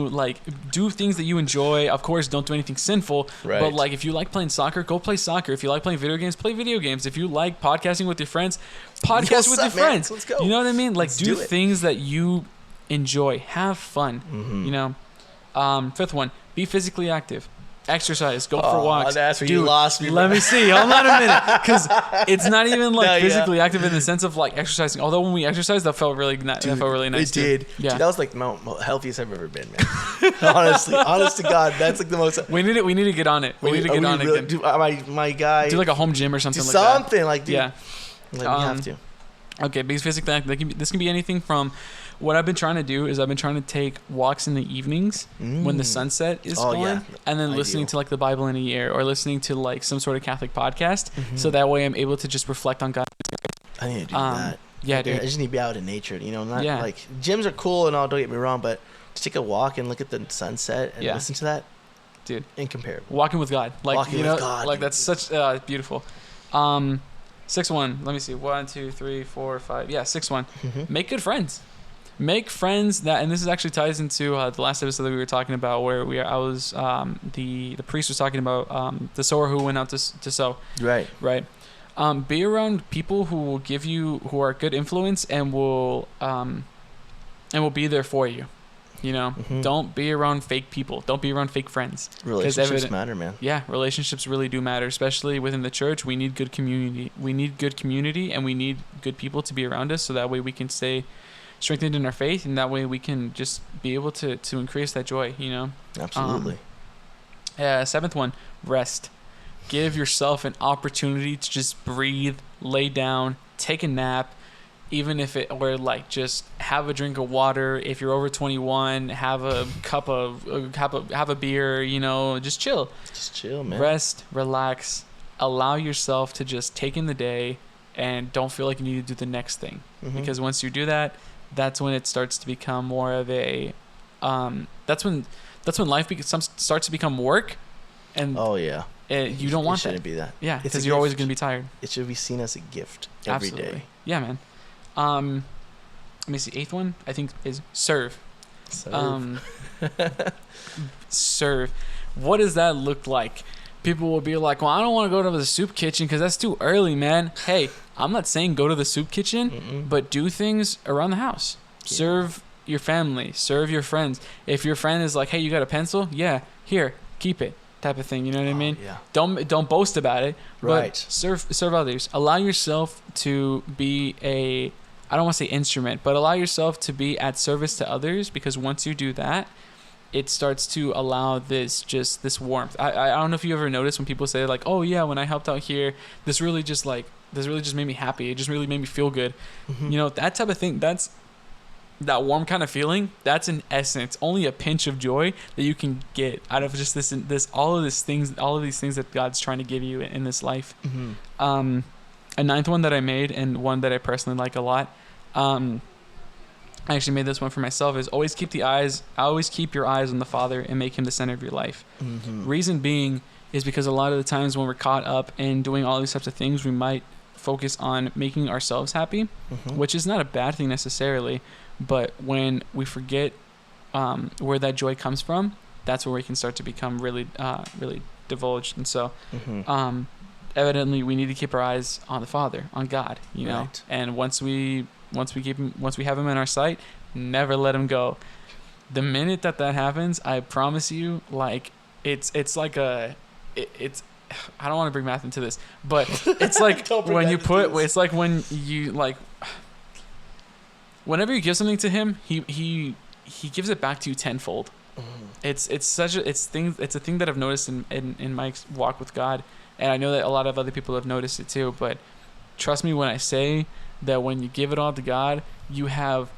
like, do things that you enjoy. Of course, don't do anything sinful. Right. But like, if you like playing soccer, go play soccer. If you like playing video games, play video games. If you like podcasting with your friends, podcast with your friends. Let's go. You know what I mean? Like, do things that you enjoy. Have fun. You know. Fifth one, be physically active. Exercise, go for walks. That's where you lost me. Let me see. Hold on a minute, because it's not even like physically active in the sense of like exercising. Although when we exercised, that felt really nice. That felt really nice. It did. Yeah, dude, that was like the healthiest I've ever been, man. Honestly, honest to God, that's like the most. We need to get on it. We need to get on it again. My guy. Do like a home gym or something. Like dude. Yeah. Like we have to. Okay, because physically active. This can be anything from. What I've been trying to do is I've been trying to take walks in the evenings when the sunset is going, and then listening to like the Bible in a year, or listening to like some sort of Catholic podcast, so that way I'm able to just reflect on God. I need to do that. Yeah, dude. I just need to be out in nature, you know. Not like gyms are cool and all. Don't get me wrong, but just take a walk and look at the sunset and listen to that, dude. Incomparable. Walking with God, like walking with God, like that's such beautiful. 6-1. Let me see. 1, 2, 3, 4, 5. Yeah, 6-1. Make good friends. Make friends that, and this is actually ties into the last episode that we were talking about, where the priest was talking about the sower who went out to sow. Right. Be around people who are good influence and will be there for you. You know, don't be around fake people. Don't be around fake friends. Relationships matter, man. Yeah, relationships really do matter, especially within the church. We need good community. We need good community, and we need good people to be around us, so that way we can stay strengthened in our faith, and that way we can just be able to increase that joy, you know. Absolutely. 7th one, rest. Give yourself an opportunity to just breathe, lay down, take a nap, even if it were like just have a drink of water. If you're over 21, have a have a beer, you know, just chill. Just chill, man. Rest, relax, allow yourself to just take in the day, and don't feel like you need to do the next thing, because once you do that, that's when it starts to become more of a that's when life starts to become work, and you don't want that. It shouldn't be that. Yeah, because you're always going to be tired. It should be seen as a gift every day. Yeah, man. Let me see. 8th one, I think, is serve. Serve. What does that look like? People will be like, well, I don't want to go to the soup kitchen because that's too early, man. Hey, I'm not saying go to the soup kitchen, but do things around the house. Yeah. Serve your family. Serve your friends. If your friend is like, hey, you got a pencil? Yeah, here, keep it. Type of thing, you know what I mean? Yeah. Don't boast about it, but serve others. Allow yourself to be a I don't want to say instrument, but allow yourself to be at service to others, because once you do that, it starts to allow this warmth. I don't know if you ever notice when people say like, oh yeah, when I helped out here, this really just made me happy. It just really made me feel good. Mm-hmm. You know, that type of thing, that warm kind of feeling, that's in essence only a pinch of joy that you can get out of just all of these things that God's trying to give you in this life. Mm-hmm. A ninth one that I made, and one that I personally like a lot, I actually made this one for myself, is always keep your eyes on the Father and make him the center of your life. Mm-hmm. Reason being is because a lot of the times when we're caught up in doing all these types of things, we might focus on making ourselves happy, mm-hmm. which is not a bad thing necessarily, but when we forget where that joy comes from, that's where we can start to become really divulged. And so mm-hmm. Evidently we need to keep our eyes on the Father, on God, you know. Right. And once we have him in our sight, never let him go. The minute that happens, I promise you, like it's like it's I don't want to bring math into this, but it's like when you like whenever you give something to him, he gives it back to you tenfold. Mm-hmm. It's a thing that I've noticed in my walk with God, and I know that a lot of other people have noticed it too. But trust me when I say that when you give it all to God, you have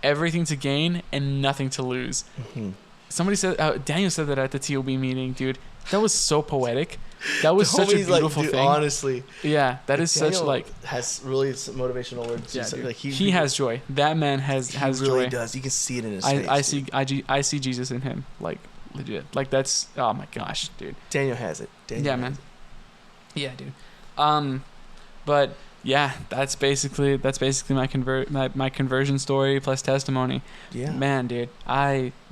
everything to gain and nothing to lose. Mm-hmm. Somebody said, Daniel said that at the TOB meeting, dude. That was so poetic. That was such a beautiful thing. Honestly, yeah, that is Daniel such like has really some motivational words. Yeah, like he has joy. That man has he really joy. does. You can see it in his face. I see Jesus in him, like legit. Like that's, oh my gosh, dude. Daniel has it. Yeah, man. Yeah, dude. But yeah, that's basically my conversion story plus testimony. Yeah, man, dude.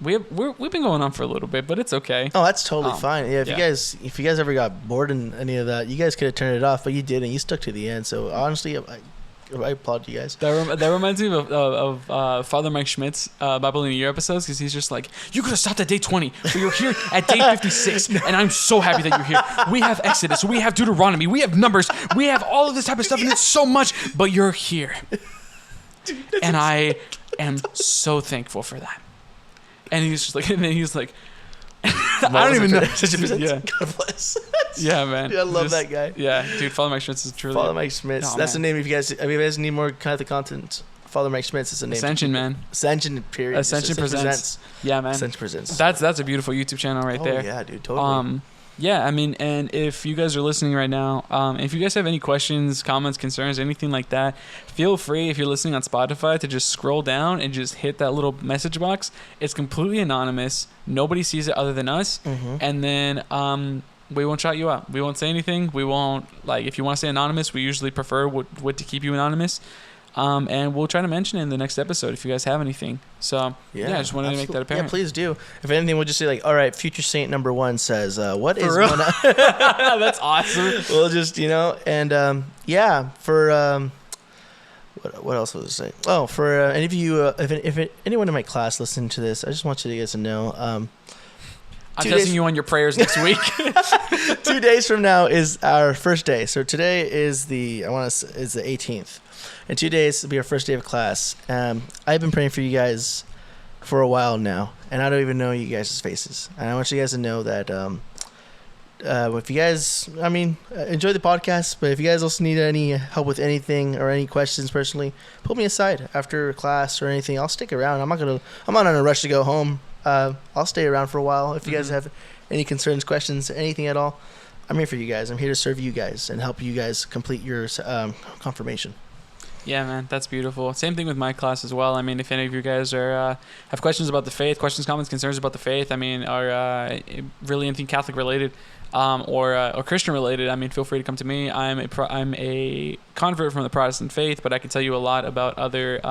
We've been going on for a little bit, but it's okay. Oh, that's totally fine. Yeah, if you guys ever got bored in any of that, you guys could have turned it off, but you didn't. You stuck to the end. So honestly, I applaud you guys. That reminds me of Father Mike Schmidt's Bible in a Year episodes, because he's just like, you could have stopped at day 20, but you're here at day 56, and I'm so happy that you're here. We have Exodus, we have Deuteronomy, we have Numbers, we have all of this type of stuff, and it's so much, but you're here. Dude, and I am so thankful for that. And he's like, I don't even know. Yeah. God bless. Yeah, man. Dude, I love that guy. Yeah, dude. Father Mike Schmitz is truly. Father Mike Schmitz. Oh, that's man. the name. If you guys need more Catholic content, Father Mike Schmitz is the name. Ascension, man. Ascension, period. Ascension presents. Yeah, man. Ascension presents. That's a beautiful YouTube channel right there. Yeah, dude. Totally. Yeah, I mean, and if you guys are listening right now, if you guys have any questions, comments, concerns, anything like that, feel free, if you're listening on Spotify, to just scroll down and just hit that little message box. It's completely anonymous. Nobody sees it other than us. Mm-hmm. And then we won't shout you out. We won't say anything. We won't, like, if you want to say anonymous, we usually prefer what to keep you anonymous. And we'll try to mention it in the next episode if you guys have anything. So, yeah I just wanted to make that apparent. Yeah, please do. If anything, we'll just say, like, all right, future saint number 1 says, what is one? That's awesome. We'll just, and, yeah, for, what else was I say? Oh, for any of you, if anyone in my class listening to this, I just want you guys to know, I'm testing you on your prayers next week. 2 days from now is our first day. So today is the 18th. In 2 days, will be our first day of class. I've been praying for you guys for a while now, and I don't even know you guys' faces. And I want you guys to know that if you guys, enjoy the podcast, but if you guys also need any help with anything or any questions personally, pull me aside after class or anything. I'll stick around. I'm not in a rush to go home. I'll stay around for a while. If you guys have any concerns, questions, anything at all, I'm here for you guys. I'm here to serve you guys and help you guys complete your confirmation. Yeah, man, that's beautiful. Same thing with my class as well. I mean, if any of you guys are have questions about the faith, questions, comments, concerns about the faith, I mean, or really anything Catholic related, or Christian related, I mean, feel free to come to me. I'm a convert from the Protestant faith, but I can tell you a lot about other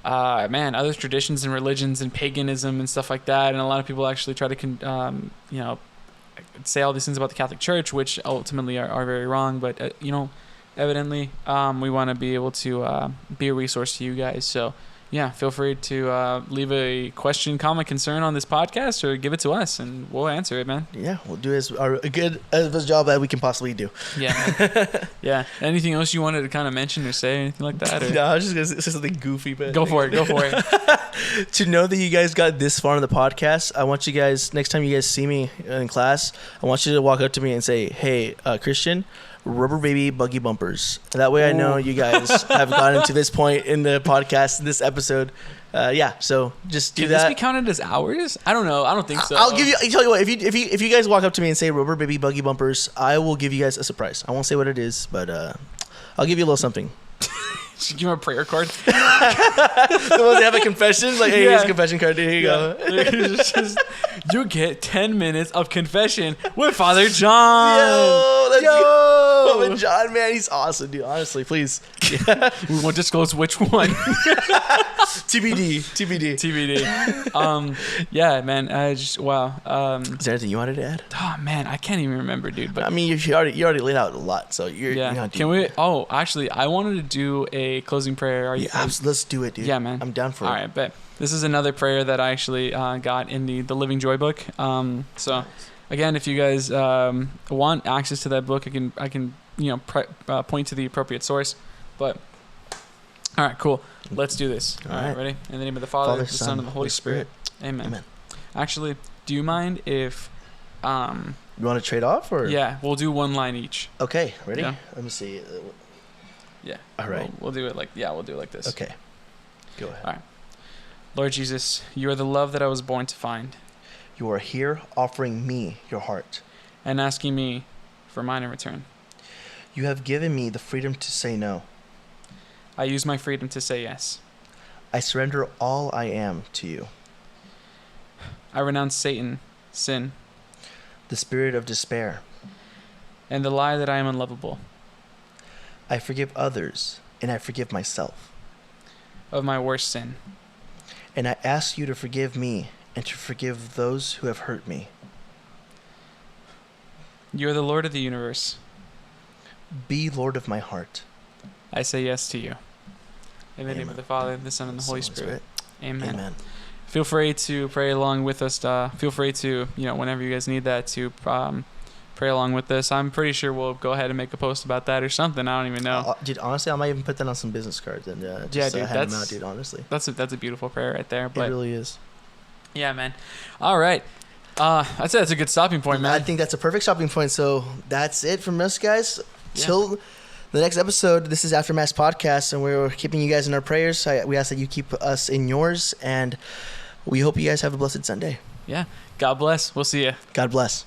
other traditions and religions and paganism and stuff like that. And a lot of people actually try to say all these things about the Catholic Church, which ultimately are very wrong. But evidently, we want to be able to be a resource to you guys. So yeah, feel free to leave a question, comment, concern on this podcast, or give it to us, and we'll answer it, man. Yeah, we'll do as good of a job that we can possibly do. Yeah. Yeah. Anything else you wanted to kind of mention or say, anything like that? Or? No, I was just going to say something goofy. But Go for it. To know that you guys got this far in the podcast, I want you guys, next time you guys see me in class, I want you to walk up to me and say, hey, Christian, rubber baby buggy bumpers. That way I know you guys have gotten to this point in the podcast, in this episode. So just do that. Can this be counted as hours? I don't know. I don't think so. I'll tell you what, if you guys walk up to me and say rubber baby buggy bumpers, I will give you guys a surprise. I won't say what it is, but I'll give you a little something. Should give him a prayer card. They have a confession. Like, hey, here's a confession card. Here you go. You get 10 minutes of confession with Father John. Let's go. Father John, man, he's awesome, dude. Honestly, please. Yeah. We won't disclose which one. TBD. Yeah, man. Wow. Is there anything you wanted to add? Oh man, I can't even remember, dude. But I mean, you already laid out a lot, so you're not Can we? Oh, actually, I wanted to do a closing prayer. Let's do it, dude. Yeah, man. I'm down for it. All right, bet. This is another prayer that I actually got in the Living Joy book. So, again, if you guys want access to that book, I can point to the appropriate source. But all right, cool. Let's do this. All right, ready? In the name of the Father, the Son, and the Holy Spirit. Amen. Actually, do you mind if you want to trade off, or we'll do one line each. Okay, ready? Yeah. Let me see. Yeah. All right. We'll do it like this. Okay. Go ahead. All right. Lord Jesus, you are the love that I was born to find. You are here offering me your heart. And asking me for mine in return. You have given me the freedom to say no. I use my freedom to say yes. I surrender all I am to you. I renounce Satan, sin, the spirit of despair, and the lie that I am unlovable. I forgive others, and I forgive myself. Of my worst sin. And I ask you to forgive me and to forgive those who have hurt me. You are the Lord of the universe. Be Lord of my heart. I say yes to you. In the name of the Father, the Son, and the Holy Spirit. Amen. Feel free to pray along with us. Feel free to, whenever you guys need that, to pray along with us. I'm pretty sure we'll go ahead and make a post about that or something. I don't even know. Dude, honestly, I might even put that on some business cards and hand them out, dude, honestly. That's a beautiful prayer right there. But it really is. Yeah, man. All right. I'd say that's a good stopping point, man. I think that's a perfect stopping point. So that's it from us, guys. Till the next episode. This is After Mass Podcast, and we're keeping you guys in our prayers. We ask that you keep us in yours, and we hope you guys have a blessed Sunday. Yeah. God bless. We'll see you. God bless.